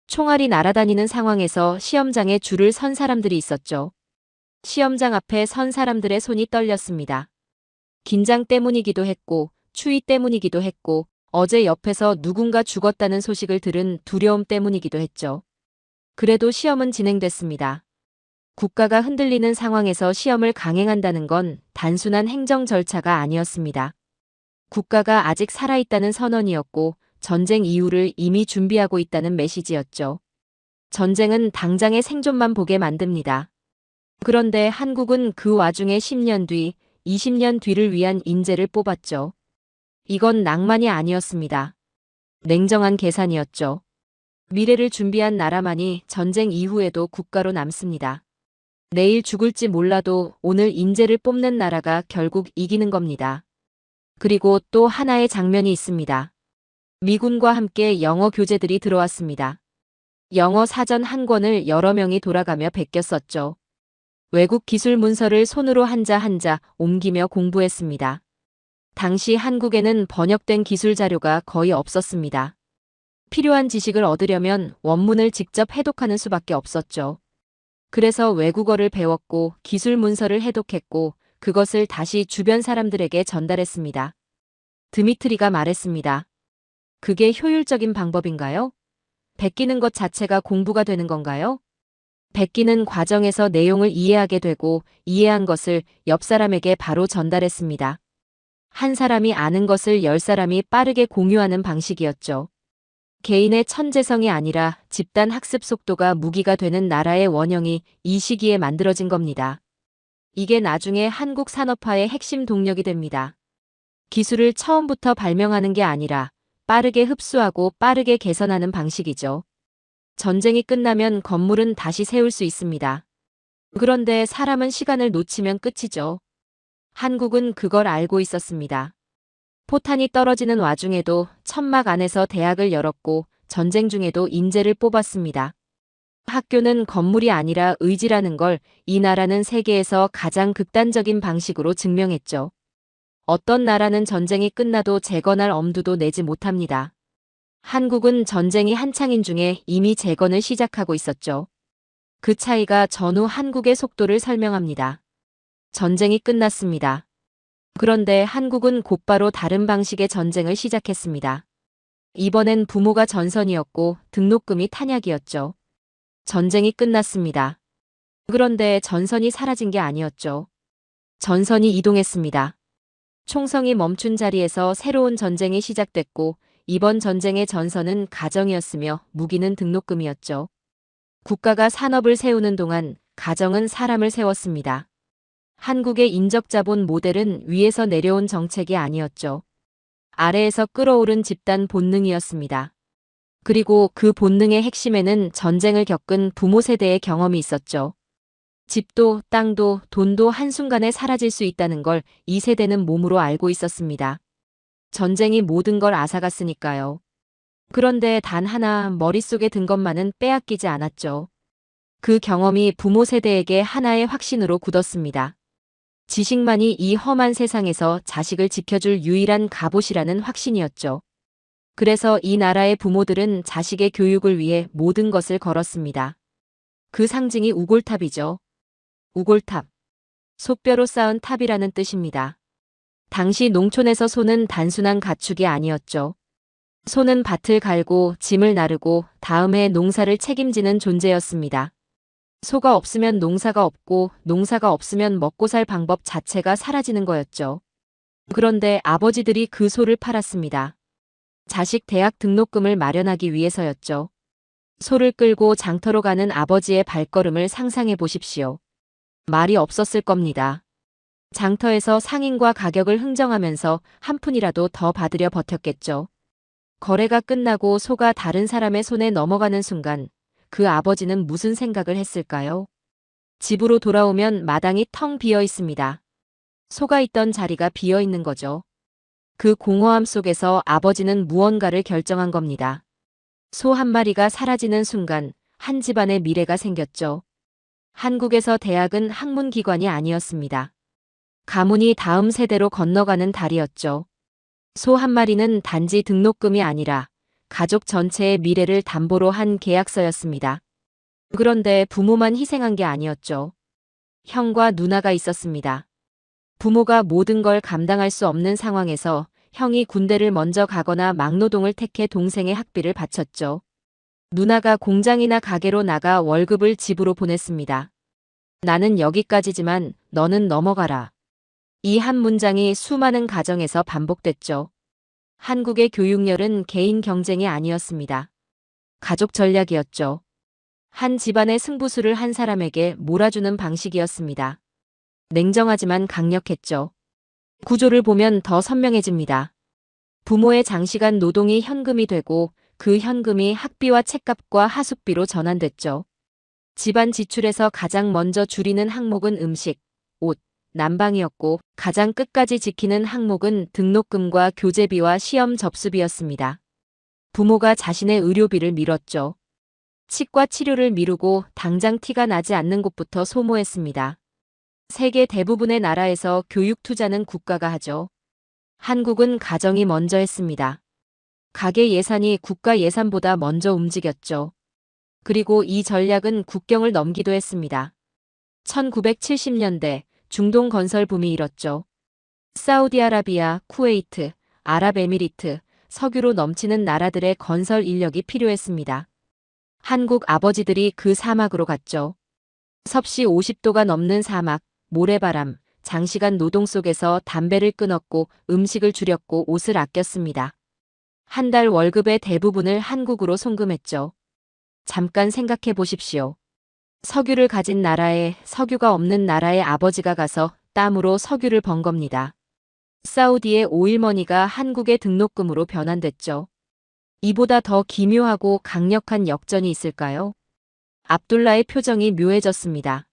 Speaker 3: 총알이 날아다니는 상황에서 시험장에 줄을 선 사람들이 있었죠. 시험장 앞에 선 사람들의 손이 떨렸습니다. 긴장 때문이기도 했고, 추위 때문이기도 했고, 어제 옆에서 누군가 죽었다는 소식을 들은 두려움 때문이기도 했죠. 그래도 시험은 진행됐습니다. 국가가 흔들리는 상황에서 시험을 강행한다는 건 단순한 행정 절차가 아니었습니다. 국가가 아직 살아있다는 선언이었고 전쟁 이후를 이미 준비하고 있다는 메시지였죠. 전쟁은 당장의 생존만 보게 만듭니다. 그런데 한국은 그 와중에 10년 뒤, 20년 뒤를 위한 인재를 뽑았죠. 이건 낭만이 아니었습니다. 냉정한 계산이었죠. 미래를 준비한 나라만이 전쟁 이후에도 국가로 남습니다. 내일 죽을지 몰라도 오늘 인재를 뽑는 나라가 결국 이기는 겁니다. 그리고 또 하나의 장면이 있습니다. 미군과 함께 영어 교재들이 들어왔습니다. 영어 사전 한 권을 여러 명이 돌아가며 베껴 썼죠. 외국 기술 문서를 손으로 한자 한자 옮기며 공부했습니다. 당시 한국에는 번역된 기술 자료가 거의 없었습니다. 필요한 지식을 얻으려면 원문을 직접 해독하는 수밖에 없었죠. 그래서 외국어를 배웠고 기술 문서를 해독했고 그것을 다시 주변 사람들에게 전달했습니다. 드미트리가 말했습니다. 그게 효율적인 방법인가요? 베끼는 것 자체가 공부가 되는 건가요? 베끼는 과정에서 내용을 이해하게 되고 이해한 것을 옆 사람에게 바로 전달했습니다. 한 사람이 아는 것을 10사람이 빠르게 공유하는 방식이었죠. 개인의 천재성이 아니라 집단 학습 속도가 무기가 되는 나라의 원형이 이 시기에 만들어진 겁니다. 이게 나중에 한국 산업화의 핵심 동력이 됩니다. 기술을 처음부터 발명하는 게 아니라 빠르게 흡수하고 빠르게 개선하는 방식이죠. 전쟁이 끝나면 건물은 다시 세울 수 있습니다. 그런데 사람은 시간을 놓치면 끝이죠. 한국은 그걸 알고 있었습니다. 포탄이 떨어지는 와중에도 천막 안에서 대학을 열었고 전쟁 중에도 인재를 뽑았습니다. 학교는 건물이 아니라 의지라는 걸 이 나라는 세계에서 가장 극단적인 방식으로 증명했죠. 어떤 나라는 전쟁이 끝나도 재건할 엄두도 내지 못합니다. 한국은 전쟁이 한창인 중에 이미 재건을 시작하고 있었죠. 그 차이가 전후 한국의 속도를 설명합니다. 전쟁이 끝났습니다. 그런데 한국은 곧바로 다른 방식의 전쟁을 시작했습니다. 이번엔 부모가 전선이었고 등록금이 탄약이었죠. 전쟁이 끝났습니다. 그런데 전선이 사라진 게 아니었죠. 전선이 이동했습니다. 총성이 멈춘 자리에서 새로운 전쟁이 시작됐고 이번 전쟁의 전선은 가정이었으며 무기는 등록금이었죠. 국가가 산업을 세우는 동안 가정은 사람을 세웠습니다. 한국의 인적자본 모델은 위에서 내려온 정책이 아니었죠. 아래에서 끌어오른 집단 본능이었습니다. 그리고 그 본능의 핵심에는 전쟁을 겪은 부모 세대의 경험이 있었죠. 집도 땅도 돈도 한순간에 사라질 수 있다는 걸 이 세대는 몸으로 알고 있었습니다. 전쟁이 모든 걸 앗아갔으니까요. 그런데 단 하나 머릿속에 든 것만은 빼앗기지 않았죠. 그 경험이 부모 세대에게 하나의 확신으로 굳었습니다. 지식만이 이 험한 세상에서 자식을 지켜줄 유일한 갑옷이라는 확신이었죠. 그래서 이 나라의 부모들은 자식의 교육을 위해 모든 것을 걸었습니다. 그 상징이 우골탑이죠. 우골탑. 솥뼈로 쌓은 탑이라는 뜻입니다. 당시 농촌에서 소는 단순한 가축이 아니었죠. 소는 밭을 갈고 짐을 나르고 다음 해 농사를 책임지는 존재였습니다. 소가 없으면 농사가 없고 농사가 없으면 먹고 살 방법 자체가 사라지는 거였죠. 그런데 아버지들이 그 소를 팔았습니다. 자식 대학 등록금을 마련하기 위해서였죠. 소를 끌고 장터로 가는 아버지의 발걸음을 상상해 보십시오. 말이 없었을 겁니다. 장터에서 상인과 가격을 흥정하면서 한 푼이라도 더 받으려 버텼겠죠. 거래가 끝나고 소가 다른 사람의 손에 넘어가는 순간 그 아버지는 무슨 생각을 했을까요? 집으로 돌아오면 마당이 텅 비어 있습니다. 소가 있던 자리가 비어 있는 거죠. 그 공허함 속에서 아버지는 무언가를 결정한 겁니다. 소 한 마리가 사라지는 순간 한 집안의 미래가 생겼죠. 한국에서 대학은 학문기관이 아니었습니다. 가문이 다음 세대로 건너가는 달이었죠. 소 한 마리는 단지 등록금이 아니라 가족 전체의 미래를 담보로 한 계약서였습니다. 그런데 부모만 희생한 게 아니었죠. 형과 누나가 있었습니다. 부모가 모든 걸 감당할 수 없는 상황에서 형이 군대를 먼저 가거나 막노동을 택해 동생의 학비를 바쳤죠. 누나가 공장이나 가게로 나가 월급을 집으로 보냈습니다. 나는 여기까지지만 너는 넘어가라. 이 한 문장이 수많은 가정에서 반복됐죠. 한국의 교육열은 개인 경쟁이 아니었습니다. 가족 전략이었죠. 한 집안의 승부수를 한 사람에게 몰아주는 방식이었습니다. 냉정하지만 강력했죠. 구조를 보면 더 선명해집니다. 부모의 장시간 노동이 현금이 되고 그 현금이 학비와 책값과 하숙비로 전환됐죠. 집안 지출에서 가장 먼저 줄이는 항목은 음식, 옷, 난방이었고 가장 끝까지 지키는 항목은 등록금과 교재비와 시험 접수비였습니다. 부모가 자신의 의료비를 미뤘죠. 치과 치료를 미루고 당장 티가 나지 않는 곳부터 소모했습니다. 세계 대부분의 나라에서 교육 투자는 국가가 하죠. 한국은 가정이 먼저 했습니다. 가계 예산이 국가 예산보다 먼저 움직였죠. 그리고 이 전략은 국경을 넘기도 했습니다. 1970년대 중동 건설 붐이 일었죠. 사우디아라비아, 쿠웨이트, 아랍에미리트, 석유로 넘치는 나라들의 건설 인력이 필요했습니다. 한국 아버지들이 그 사막으로 갔죠. 섭씨 50도가 넘는 사막, 모래바람, 장시간 노동 속에서 담배를 끊었고 음식을 줄였고 옷을 아꼈습니다. 한 달 월급의 대부분을 한국으로 송금했죠. 잠깐 생각해 보십시오. 석유를 가진 나라에 석유가 없는 나라의 아버지가 가서 땀으로 석유를 번 겁니다. 사우디의 오일머니가 한국의 등록금으로 변환됐죠. 이보다 더 기묘하고 강력한 역전이 있을까요? 압둘라의 표정이 묘해졌습니다.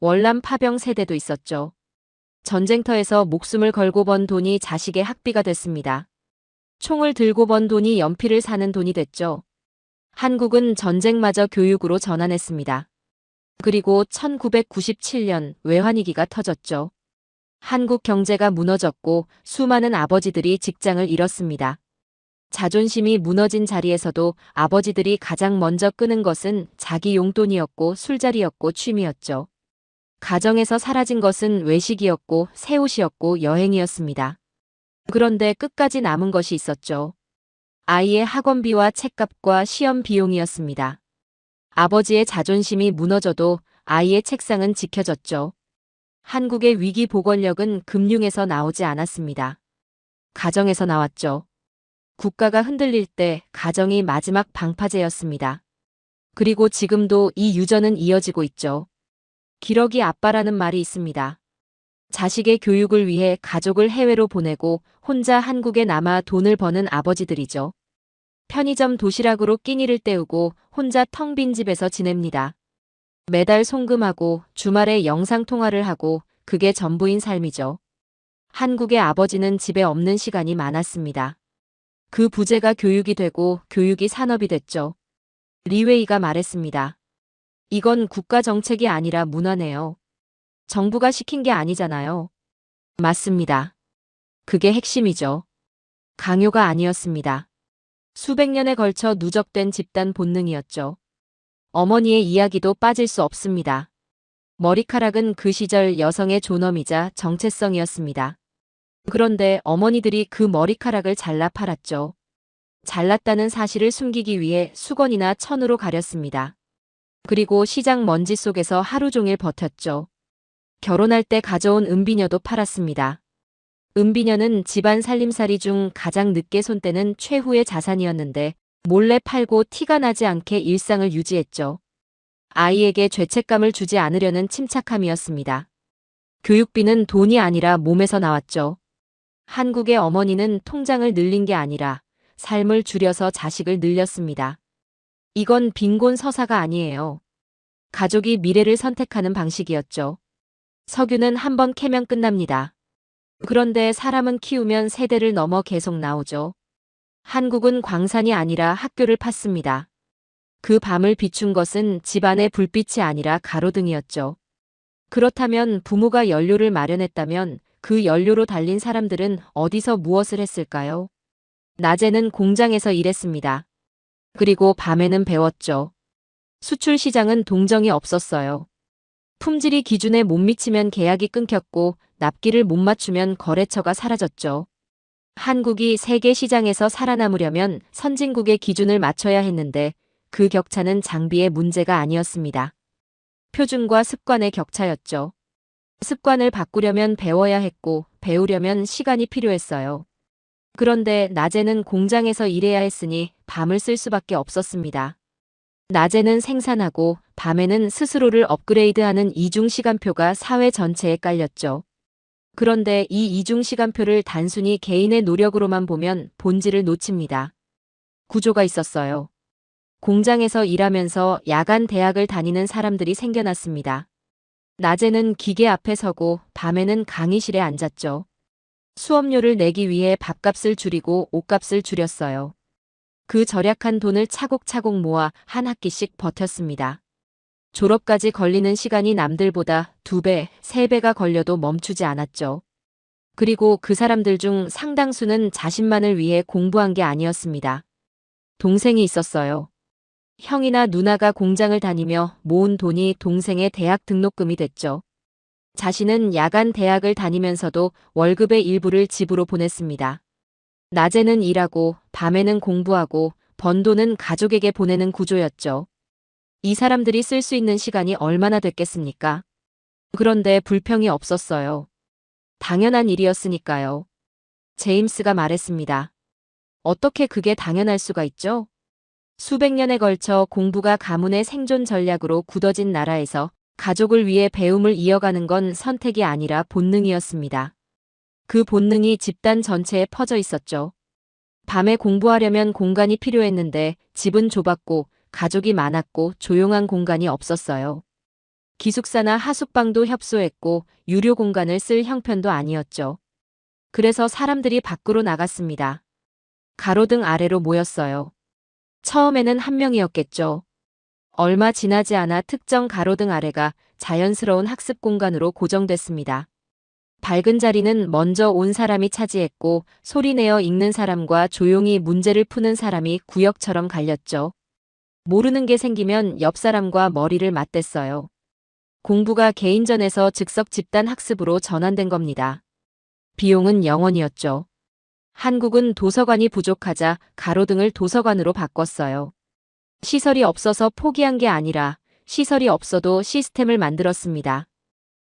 Speaker 3: 월남 파병 세대도 있었죠. 전쟁터에서 목숨을 걸고 번 돈이 자식의 학비가 됐습니다. 총을 들고 번 돈이 연필을 사는 돈이 됐죠. 한국은 전쟁마저 교육으로 전환했습니다. 그리고 1997년 외환위기가 터졌죠. 한국 경제가 무너졌고 수많은 아버지들이 직장을 잃었습니다. 자존심이 무너진 자리에서도 아버지들이 가장 먼저 끄는 것은 자기 용돈이었고 술자리였고 취미였죠. 가정에서 사라진 것은 외식이었고 새 옷이었고 여행이었습니다. 그런데 끝까지 남은 것이 있었죠. 아이의 학원비와 책값과 시험 비용이었습니다. 아버지의 자존심이 무너져도 아이의 책상은 지켜졌죠. 한국의 위기 보건력은 금융에서 나오지 않았습니다. 가정에서 나왔죠. 국가가 흔들릴 때 가정이 마지막 방파제였습니다. 그리고 지금도 이 유전은 이어지고 있죠. 기러기 아빠라는 말이 있습니다. 자식의 교육을 위해 가족을 해외로 보내고 혼자 한국에 남아 돈을 버는 아버지들이죠. 편의점 도시락으로 끼니를 때우고 혼자 텅 빈 집에서 지냅니다. 매달 송금하고 주말에 영상통화를 하고 그게 전부인 삶이죠. 한국의 아버지는 집에 없는 시간이 많았습니다. 그 부재가 교육이 되고 교육이 산업이 됐죠. 리웨이가 말했습니다. 이건 국가 정책이 아니라 문화네요. 정부가 시킨 게 아니잖아요. 맞습니다. 그게 핵심이죠. 강요가 아니었습니다. 수백 년에 걸쳐 누적된 집단 본능이었죠. 어머니의 이야기도 빠질 수 없습니다. 머리카락은 그 시절 여성의 존엄이자 정체성이었습니다. 그런데 어머니들이 그 머리카락을 잘라 팔았죠. 잘랐다는 사실을 숨기기 위해 수건이나 천으로 가렸습니다. 그리고 시장 먼지 속에서 하루 종일 버텼죠. 결혼할 때 가져온 은비녀도 팔았습니다. 은비녀는 집안 살림살이 중 가장 늦게 손 떼는 최후의 자산이었는데 몰래 팔고 티가 나지 않게 일상을 유지했죠. 아이에게 죄책감을 주지 않으려는 침착함이었습니다. 교육비는 돈이 아니라 몸에서 나왔죠. 한국의 어머니는 통장을 늘린 게 아니라 삶을 줄여서 자식을 늘렸습니다. 이건 빈곤 서사가 아니에요. 가족이 미래를 선택하는 방식이었죠. 석유는 한 번 캐면 끝납니다. 그런데 사람은 키우면 세대를 넘어 계속 나오죠. 한국은 광산이 아니라 학교를 팠습니다. 그 밤을 비춘 것은 집안의 불빛이 아니라 가로등이었죠. 그렇다면 부모가 연료를 마련했다면 그 연료로 달린 사람들은 어디서 무엇을 했을까요? 낮에는 공장에서 일했습니다. 그리고 밤에는 배웠죠. 수출 시장은 동정이 없었어요. 품질이 기준에 못 미치면 계약이 끊겼고 납기를 못 맞추면 거래처가 사라졌죠. 한국이 세계 시장에서 살아남으려면 선진국의 기준을 맞춰야 했는데 그 격차는 장비의 문제가 아니었습니다. 표준과 습관의 격차였죠. 습관을 바꾸려면 배워야 했고 배우려면 시간이 필요했어요. 그런데 낮에는 공장에서 일해야 했으니 밤을 쓸 수밖에 없었습니다. 낮에는 생산하고 밤에는 스스로를 업그레이드하는 이중시간표가 사회 전체에 깔렸죠. 그런데 이 이중시간표를 단순히 개인의 노력으로만 보면 본질을 놓칩니다. 구조가 있었어요. 공장에서 일하면서 야간 대학을 다니는 사람들이 생겨났습니다. 낮에는 기계 앞에 서고 밤에는 강의실에 앉았죠. 수업료를 내기 위해 밥값을 줄이고 옷값을 줄였어요. 그 절약한 돈을 차곡차곡 모아 한 학기씩 버텼습니다. 졸업까지 걸리는 시간이 남들보다 2배, 3배가 걸려도 멈추지 않았죠. 그리고 그 사람들 중 상당수는 자신만을 위해 공부한 게 아니었습니다. 동생이 있었어요. 형이나 누나가 공장을 다니며 모은 돈이 동생의 대학 등록금이 됐죠. 자신은 야간 대학을 다니면서도 월급의 일부를 집으로 보냈습니다. 낮에는 일하고 밤에는 공부하고 번 돈은 가족에게 보내는 구조였죠. 이 사람들이 쓸 수 있는 시간이 얼마나 됐겠습니까? 그런데 불평이 없었어요. 당연한 일이었으니까요. 제임스가 말했습니다. 어떻게 그게 당연할 수가 있죠? 수백 년에 걸쳐 공부가 가문의 생존 전략으로 굳어진 나라에서 가족을 위해 배움을 이어가는 건 선택이 아니라 본능이었습니다. 그 본능이 집단 전체에 퍼져 있었죠. 밤에 공부하려면 공간이 필요했는데 집은 좁았고 가족이 많았고 조용한 공간이 없었어요. 기숙사나 하숙방도 협소했고 유료 공간을 쓸 형편도 아니었죠. 그래서 사람들이 밖으로 나갔습니다. 가로등 아래로 모였어요. 처음에는 한 명이었겠죠. 얼마 지나지 않아 특정 가로등 아래가 자연스러운 학습 공간으로 고정됐습니다. 밝은 자리는 먼저 온 사람이 차지했고 소리내어 읽는 사람과 조용히 문제를 푸는 사람이 구역처럼 갈렸죠. 모르는 게 생기면 옆 사람과 머리를 맞댔어요. 공부가 개인전에서 즉석 집단 학습으로 전환된 겁니다. 비용은 0원이었죠. 한국은 도서관이 부족하자 가로등을 도서관으로 바꿨어요. 시설이 없어서 포기한 게 아니라 시설이 없어도 시스템을 만들었습니다.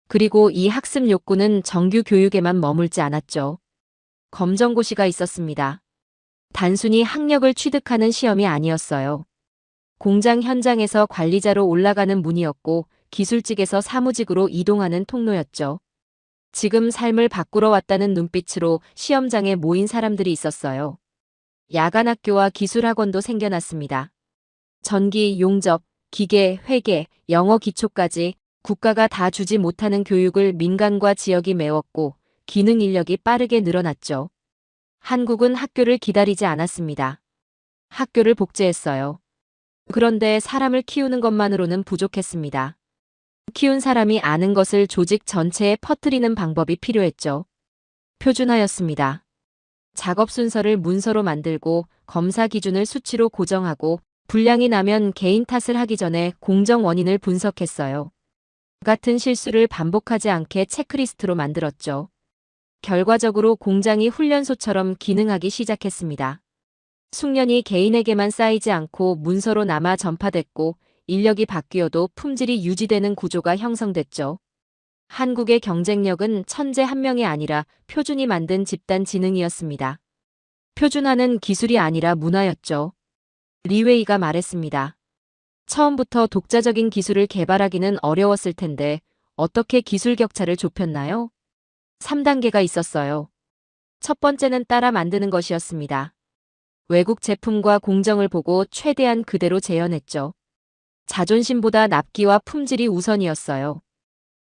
Speaker 3: 그리고 이 학습 욕구는 정규 교육에만 머물지 않았죠. 검정고시가 있었습니다. 단순히 학력을 취득하는 시험이 아니었어요. 공장 현장에서 관리자로 올라가는 문이었고 기술직에서 사무직으로 이동하는 통로였죠. 지금 삶을 바꾸러 왔다는 눈빛으로 시험장에 모인 사람들이 있었어요. 야간 학교와 기술학원도 생겨났습니다. 전기, 용접, 기계, 회계, 영어 기초까지 국가가 다 주지 못하는 교육을 민간과 지역이 메웠고 기능 인력이 빠르게 늘어났죠. 한국은 학교를 기다리지 않았습니다. 학교를 복제했어요. 그런데 사람을 키우는 것만으로는 부족했습니다. 키운 사람이 아는 것을 조직 전체에 퍼뜨리는 방법이 필요했죠. 표준화였습니다. 작업 순서를 문서로 만들고 검사 기준을 수치로 고정하고 불량이 나면 개인 탓을 하기 전에 공정 원인을 분석했어요. 같은 실수를 반복하지 않게 체크리스트로 만들었죠. 결과적으로 공장이 훈련소처럼 기능하기 시작했습니다. 숙련이 개인에게만 쌓이지 않고 문서로 남아 전파됐고 인력이 바뀌어도 품질이 유지되는 구조가 형성됐죠. 한국의 경쟁력은 천재 한 명이 아니라 표준이 만든 집단 지능이었습니다. 표준화는 기술이 아니라 문화였죠. 리웨이가 말했습니다. 처음부터 독자적인 기술을 개발하기는 어려웠을 텐데 어떻게 기술 격차를 좁혔나요? 3단계가 있었어요. 첫 번째는 따라 만드는 것이었습니다. 외국 제품과 공정을 보고 최대한 그대로 재현했죠. 자존심보다 납기와 품질이 우선이었어요.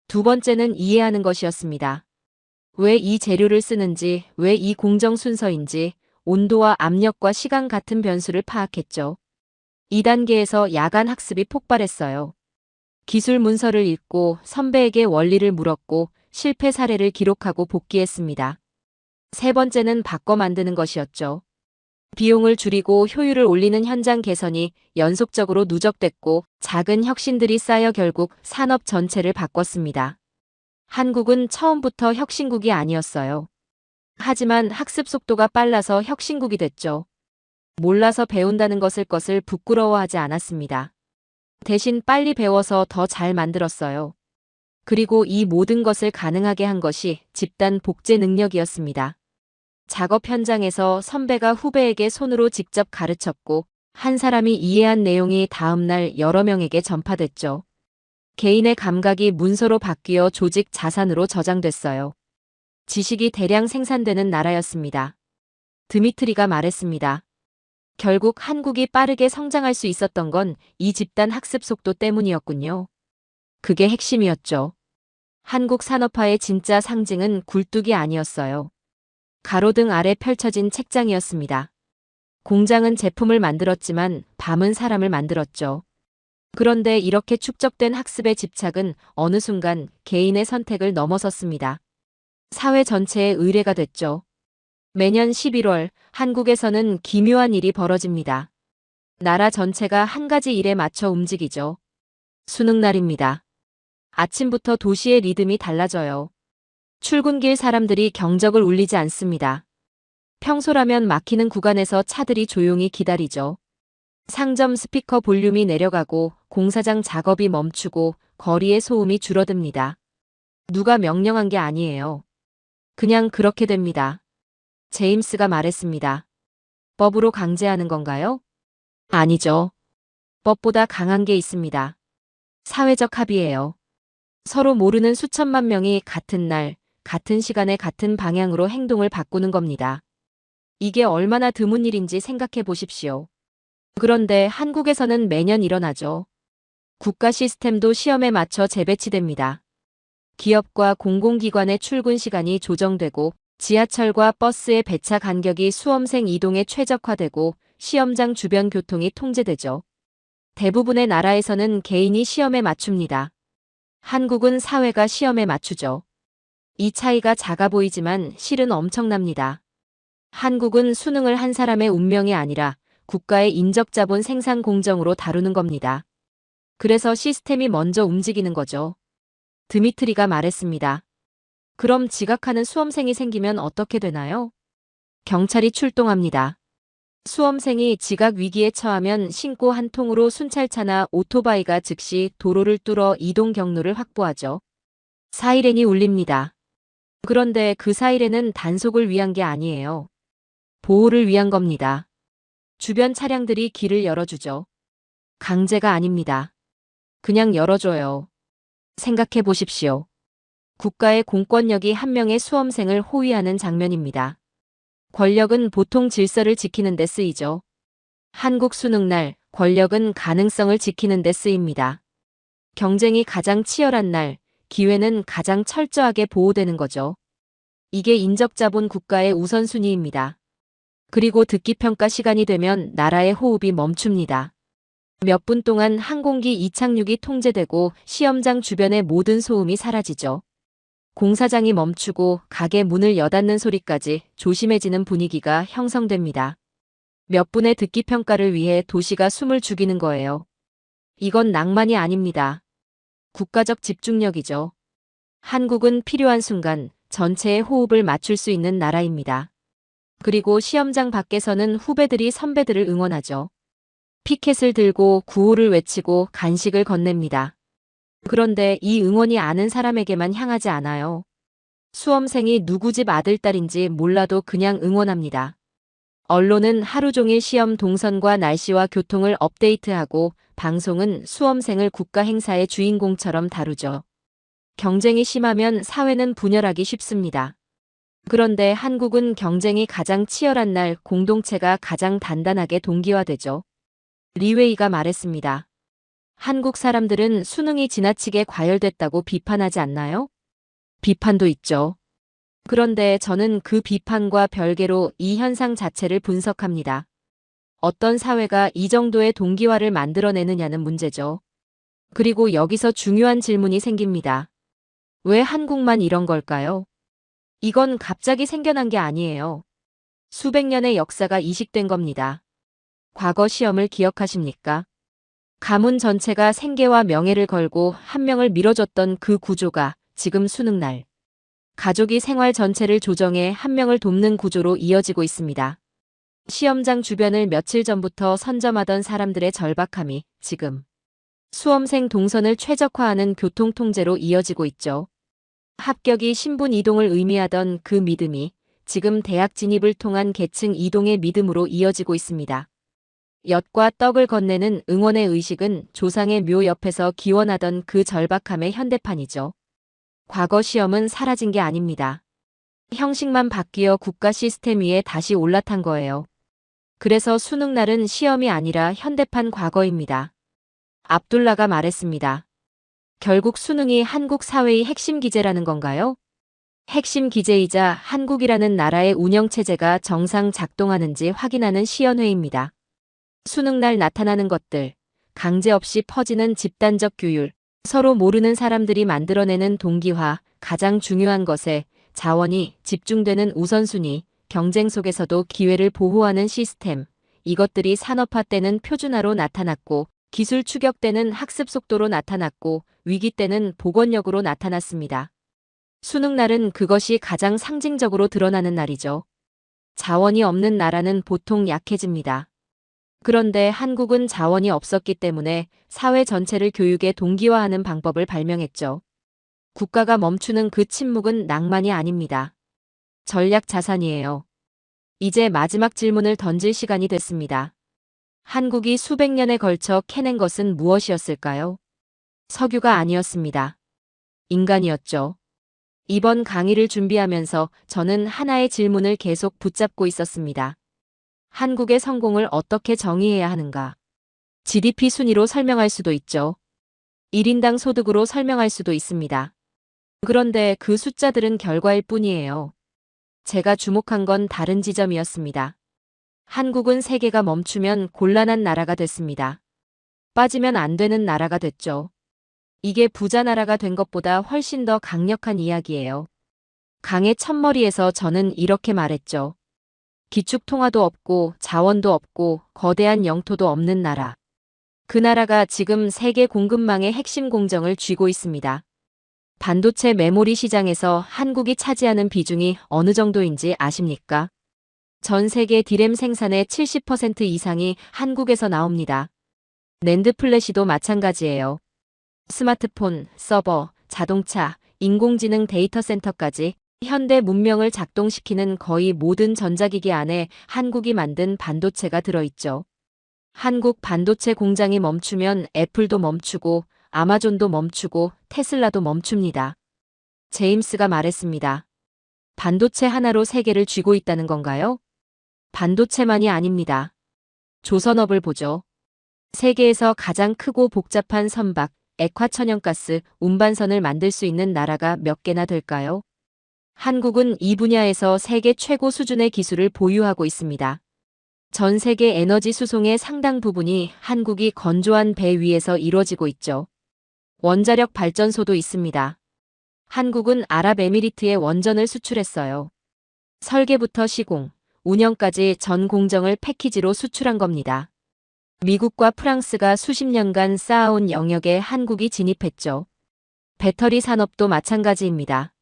Speaker 3: 두 번째는 이해하는 것이었습니다. 왜 이 재료를 쓰는지, 왜 이 공정 순서인지, 온도와 압력과 시간 같은 변수를 파악했죠. 2단계에서 야간 학습이 폭발했어요. 기술 문서를 읽고 선배에게 원리를 물었고 실패 사례를 기록하고 복귀했습니다. 세 번째는 바꿔 만드는 것이었죠. 비용을 줄이고 효율을 올리는 현장 개선이 연속적으로 누적됐고 작은 혁신들이 쌓여 결국 산업 전체를 바꿨습니다. 한국은 처음부터 혁신국이 아니었어요. 하지만 학습 속도가 빨라서 혁신국이 됐죠. 몰라서 배운다는 것을 부끄러워하지 않았습니다. 대신 빨리 배워서 더 잘 만들었어요. 그리고 이 모든 것을 가능하게 한 것이 집단 복제 능력이었습니다. 작업 현장에서 선배가 후배에게 손으로 직접 가르쳤고 한 사람이 이해한 내용이 다음날 여러 명에게 전파됐죠. 개인의 감각이 문서로 바뀌어 조직 자산으로 저장됐어요. 지식이 대량 생산되는 나라였습니다. 드미트리가 말했습니다. 결국 한국이 빠르게 성장할 수 있었던 건 이 집단 학습 속도 때문이었군요. 그게 핵심이었죠. 한국 산업화의 진짜 상징은 굴뚝이 아니었어요. 가로등 아래 펼쳐진 책장이었습니다. 공장은 제품을 만들었지만 밤은 사람을 만들었죠. 그런데 이렇게 축적된 학습의 집착은 어느 순간 개인의 선택을 넘어섰습니다. 사회 전체의 의례가 됐죠. 매년 11월 한국에서는 기묘한 일이 벌어집니다. 나라 전체가 한 가지 일에 맞춰 움직이죠. 수능날입니다. 아침부터 도시의 리듬이 달라져요. 출근길 사람들이 경적을 울리지 않습니다. 평소라면 막히는 구간에서 차들이 조용히 기다리죠. 상점 스피커 볼륨이 내려가고 공사장 작업이 멈추고 거리의 소음이 줄어듭니다. 누가 명령한 게 아니에요. 그냥 그렇게 됩니다. 제임스가 말했습니다. 법으로 강제하는 건가요? 아니죠. 법보다 강한 게 있습니다. 사회적 합의예요. 서로 모르는 수천만 명이 같은 날, 같은 시간에 같은 방향으로 행동을 바꾸는 겁니다. 이게 얼마나 드문 일인지 생각해 보십시오. 그런데 한국에서는 매년 일어나죠. 국가 시스템도 시험에 맞춰 재배치됩니다. 기업과 공공기관의 출근 시간이 조정되고 지하철과 버스의 배차 간격이 수험생 이동에 최적화되고 시험장 주변 교통이 통제되죠. 대부분의 나라에서는 개인이 시험에 맞춥니다. 한국은 사회가 시험에 맞추죠. 이 차이가 작아 보이지만 실은 엄청납니다. 한국은 수능을 한 사람의 운명이 아니라 국가의 인적자본 생산 공정으로 다루는 겁니다. 그래서 시스템이 먼저 움직이는 거죠. 드미트리가 말했습니다. 그럼 지각하는 수험생이 생기면 어떻게 되나요? 경찰이 출동합니다. 수험생이 지각 위기에 처하면 신고 한 통으로 순찰차나 오토바이가 즉시 도로를 뚫어 이동 경로를 확보하죠. 사이렌이 울립니다. 그런데 그 사이렌은 단속을 위한 게 아니에요. 보호를 위한 겁니다. 주변 차량들이 길을 열어주죠. 강제가 아닙니다. 그냥 열어줘요. 생각해 보십시오. 국가의 공권력이 한 명의 수험생을 호위하는 장면입니다. 권력은 보통 질서를 지키는 데 쓰이죠. 한국 수능날, 권력은 가능성을 지키는 데 쓰입니다. 경쟁이 가장 치열한 날, 기회는 가장 철저하게 보호되는 거죠. 이게 인적자본 국가의 우선순위입니다. 그리고 듣기평가 시간이 되면 나라의 호흡이 멈춥니다. 몇 분 동안 항공기 이착륙이 통제되고 시험장 주변의 모든 소음이 사라지죠. 공사장이 멈추고 가게 문을 여닫는 소리까지 조심해지는 분위기가 형성됩니다. 몇 분의 듣기평가를 위해 도시가 숨을 죽이는 거예요. 이건 낭만이 아닙니다. 국가적 집중력이죠. 한국은 필요한 순간 전체의 호흡을 맞출 수 있는 나라입니다. 그리고 시험장 밖에서는 후배들이 선배들을 응원하죠. 피켓을 들고 구호를 외치고 간식을 건넵니다. 그런데 이 응원이 아는 사람에게만 향하지 않아요. 수험생이 누구 집 아들딸인지 몰라도 그냥 응원합니다. 언론은 하루 종일 시험 동선과 날씨와 교통을 업데이트하고 방송은 수험생을 국가 행사의 주인공처럼 다루죠. 경쟁이 심하면 사회는 분열하기 쉽습니다. 그런데 한국은 경쟁이 가장 치열한 날 공동체가 가장 단단하게 동기화되죠. 리웨이가 말했습니다. 한국 사람들은 수능이 지나치게 과열됐다고 비판하지 않나요? 비판도 있죠. 그런데 저는 그 비판과 별개로 이 현상 자체를 분석합니다. 어떤 사회가 이 정도의 동기화를 만들어내느냐는 문제죠. 그리고 여기서 중요한 질문이 생깁니다. 왜 한국만 이런 걸까요? 이건 갑자기 생겨난 게 아니에요. 수백 년의 역사가 이식된 겁니다. 과거 시험을 기억하십니까? 가문 전체가 생계와 명예를 걸고 한 명을 밀어줬던 그 구조가 지금 수능날. 가족이 생활 전체를 조정해 한 명을 돕는 구조로 이어지고 있습니다. 시험장 주변을 며칠 전부터 선점하던 사람들의 절박함이 지금 수험생 동선을 최적화하는 교통통제로 이어지고 있죠. 합격이 신분 이동을 의미하던 그 믿음이 지금 대학 진입을 통한 계층 이동의 믿음으로 이어지고 있습니다. 엿과 떡을 건네는 응원의 의식은 조상의 묘 옆에서 기원하던 그 절박함의 현대판이죠. 과거 시험은 사라진 게 아닙니다. 형식만 바뀌어 국가 시스템 위에 다시 올라탄 거예요. 그래서 수능날은 시험이 아니라 현대판 과거입니다. 압둘라가 말했습니다. 결국 수능이 한국 사회의 핵심 기제라는 건가요? 핵심 기제이자 한국이라는 나라의 운영체제가 정상 작동하는지 확인하는 시연회입니다. 수능날 나타나는 것들, 강제 없이 퍼지는 집단적 규율, 서로 모르는 사람들이 만들어내는 동기화, 가장 중요한 것에 자원이 집중되는 우선순위, 경쟁 속에서도 기회를 보호하는 시스템, 이것들이 산업화 때는 표준화로 나타났고 기술 추격 때는 학습 속도로 나타났고 위기 때는 복원력으로 나타났습니다. 수능날은 그것이 가장 상징적으로 드러나는 날이죠. 자원이 없는 나라는 보통 약해집니다. 그런데 한국은 자원이 없었기 때문에 사회 전체를 교육에 동기화하는 방법을 발명했죠. 국가가 멈추는 그 침묵은 낭만이 아닙니다. 전략 자산이에요. 이제 마지막 질문을 던질 시간이 됐습니다. 한국이 수백 년에 걸쳐 캐낸 것은 무엇이었을까요? 석유가 아니었습니다. 인간이었죠. 이번 강의를 준비하면서 저는 하나의 질문을 계속 붙잡고 있었습니다. 한국의 성공을 어떻게 정의해야 하는가? GDP 순위로 설명할 수도 있죠. 1인당 소득으로 설명할 수도 있습니다. 그런데 그 숫자들은 결과일 뿐이에요. 제가 주목한 건 다른 지점이었습니다. 한국은 세계가 멈추면 곤란한 나라가 됐습니다. 빠지면 안 되는 나라가 됐죠. 이게 부자 나라가 된 것보다 훨씬 더 강력한 이야기예요. 강의 첫머리에서 저는 이렇게 말했죠. 기축 통화도 없고 자원도 없고 거대한 영토도 없는 나라. 그 나라가 지금 세계 공급망의 핵심 공정을 쥐고 있습니다. 반도체 메모리 시장에서 한국이 차지하는 비중이 어느 정도인지 아십니까? 전 세계 디램 생산의 70% 이상이 한국에서 나옵니다. 낸드 플래시도 마찬가지예요. 스마트폰, 서버, 자동차, 인공지능 데이터 센터까지 현대 문명을 작동시키는 거의 모든 전자기기 안에 한국이 만든 반도체가 들어있죠. 한국 반도체 공장이 멈추면 애플도 멈추고 아마존도 멈추고 테슬라도 멈춥니다. 제임스가 말했습니다. 반도체 하나로 세계를 쥐고 있다는 건가요? 반도체만이 아닙니다. 조선업을 보죠. 세계에서 가장 크고 복잡한 선박, 액화천연가스, 운반선을 만들 수 있는 나라가 몇 개나 될까요? 한국은 이 분야에서 세계 최고 수준의 기술을 보유하고 있습니다. 전 세계 에너지 수송의 상당 부분이 한국이 건조한 배 위에서 이루어지고 있죠. 원자력 발전소도 있습니다. 한국은 아랍에미리트에 원전을 수출했어요. 설계부터 시공, 운영까지 전 공정을 패키지로 수출한 겁니다. 미국과 프랑스가 수십 년간 쌓아온 영역에 한국이 진입했죠. 배터리 산업도 마찬가지입니다.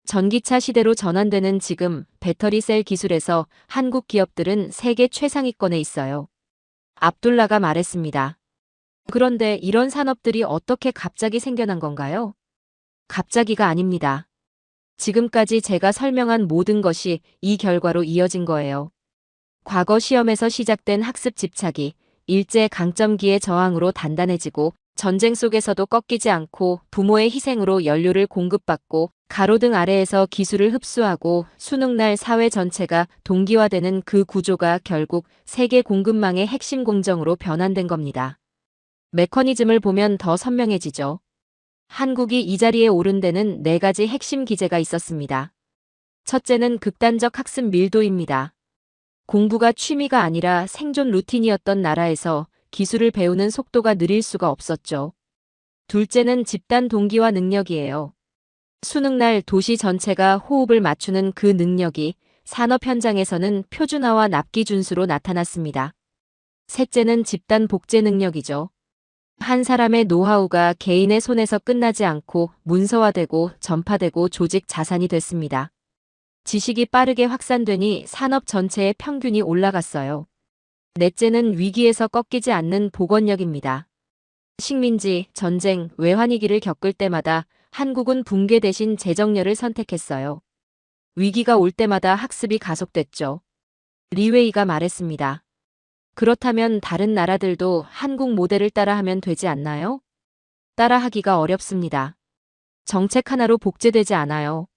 Speaker 3: 전기차 시대로 전환되는 지금 배터리 셀 기술에서 한국 기업들은 세계 최상위권에 있어요. 압둘라가 말했습니다. 그런데 이런 산업들이 어떻게 갑자기 생겨난 건가요? 갑자기가 아닙니다. 지금까지 제가 설명한 모든 것이 이 결과로 이어진 거예요. 과거 시험에서 시작된 학습 집착이 일제 강점기의 저항으로 단단해지고 전쟁 속에서도 꺾이지 않고 부모의 희생으로 연료를 공급받고 가로등 아래에서 기술을 흡수하고 수능날 사회 전체가 동기화되는 그 구조가 결국 세계 공급망의 핵심 공정으로 변환된 겁니다. 메커니즘을 보면 더 선명해지죠. 한국이 이 자리에 오른 데는 4가지 핵심 기제가 있었습니다. 첫째는 극단적 학습 밀도입니다. 공부가 취미가 아니라 생존 루틴이었던 나라에서 기술을 배우는 속도가 느릴 수가 없었죠. 둘째는 집단 동기와 능력이에요. 수능날 도시 전체가 호흡을 맞추는 그 능력이 산업 현장에서는 표준화와 납기 준수로 나타났습니다. 셋째는 집단 복제 능력이죠. 한 사람의 노하우가 개인의 손에서 끝나지 않고 문서화되고 전파되고 조직 자산이 됐습니다. 지식이 빠르게 확산되니 산업 전체의 평균이 올라갔어요. 넷째는 위기에서 꺾이지 않는 복원력입니다. 식민지, 전쟁, 외환위기를 겪을 때마다 한국은 붕괴 대신 재정렬을 선택했어요. 위기가 올 때마다 학습이 가속됐죠. 리웨이가 말했습니다. 그렇다면 다른 나라들도 한국 모델을 따라하면 되지 않나요? 따라하기가 어렵습니다. 정책 하나로 복제되지 않아요.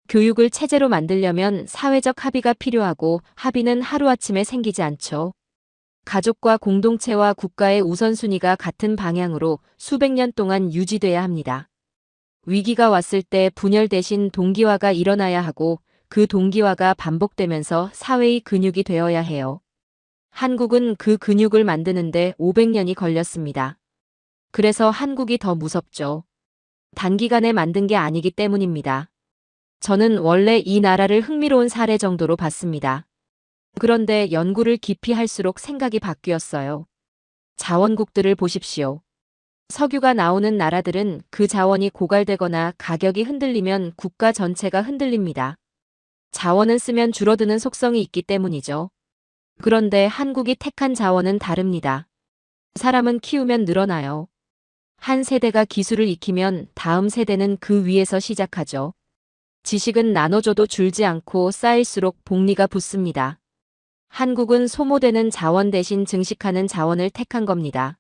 Speaker 3: 교육을 체제로 만들려면 사회적 합의가 필요하고 합의는 하루아침에 생기지 않죠. 가족과 공동체와 국가의 우선순위가 같은 방향으로 수백 년 동안 유지돼야 합니다. 위기가 왔을 때 분열 대신 동기화가 일어나야 하고 그 동기화가 반복되면서 사회의 근육이 되어야 해요. 한국은 그 근육을 만드는데 500년이 걸렸습니다. 그래서 한국이 더 무섭죠. 단기간에 만든 게 아니기 때문입니다. 저는 원래 이 나라를 흥미로운 사례 정도로 봤습니다. 그런데 연구를 깊이 할수록 생각이 바뀌었어요. 자원국들을 보십시오. 석유가 나오는 나라들은 그 자원이 고갈되거나 가격이 흔들리면 국가 전체가 흔들립니다. 자원은 쓰면 줄어드는 속성이 있기 때문이죠. 그런데 한국이 택한 자원은 다릅니다. 사람은 키우면 늘어나요. 한 세대가 기술을 익히면 다음 세대는 그 위에서 시작하죠. 지식은 나눠줘도 줄지 않고 쌓일수록 복리가 붙습니다. 한국은 소모되는 자원 대신 증식하는 자원을 택한 겁니다.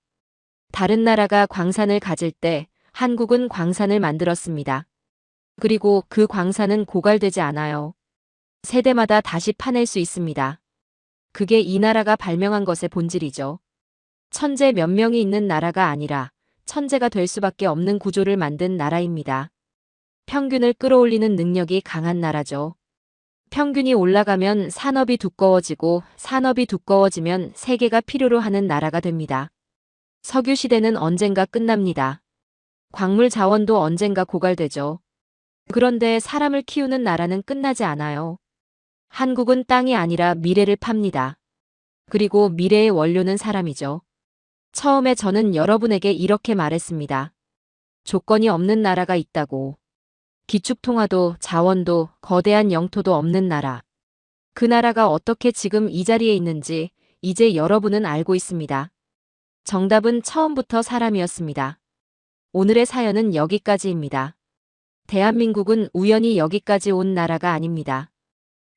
Speaker 3: 다른 나라가 광산을 가질 때 한국은 광산을 만들었습니다. 그리고 그 광산은 고갈되지 않아요. 세대마다 다시 파낼 수 있습니다. 그게 이 나라가 발명한 것의 본질이죠. 천재 몇 명이 있는 나라가 아니라 천재가 될 수밖에 없는 구조를 만든 나라입니다. 평균을 끌어올리는 능력이 강한 나라죠. 평균이 올라가면 산업이 두꺼워지고 산업이 두꺼워지면 세계가 필요로 하는 나라가 됩니다. 석유 시대는 언젠가 끝납니다. 광물 자원도 언젠가 고갈되죠. 그런데 사람을 키우는 나라는 끝나지 않아요. 한국은 땅이 아니라 미래를 팝니다. 그리고 미래의 원료는 사람이죠. 처음에 저는 여러분에게 이렇게 말했습니다. 조건이 없는 나라가 있다고. 기축통화도 자원도 거대한 영토도 없는 나라. 그 나라가 어떻게 지금 이 자리에 있는지 이제 여러분은 알고 있습니다. 정답은 처음부터 사람이었습니다. 오늘의 사연은 여기까지입니다. 대한민국은 우연히 여기까지 온 나라가 아닙니다.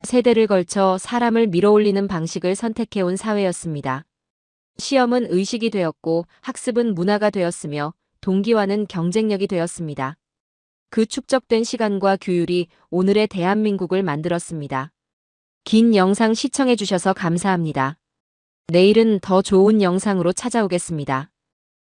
Speaker 3: 세대를 걸쳐 사람을 밀어올리는 방식을 선택해온 사회였습니다. 시험은 의식이 되었고 학습은 문화가 되었으며 동기화는 경쟁력이 되었습니다. 그 축적된 시간과 규율이 오늘의 대한민국을 만들었습니다. 긴 영상 시청해주셔서 감사합니다. 내일은 더 좋은 영상으로 찾아오겠습니다.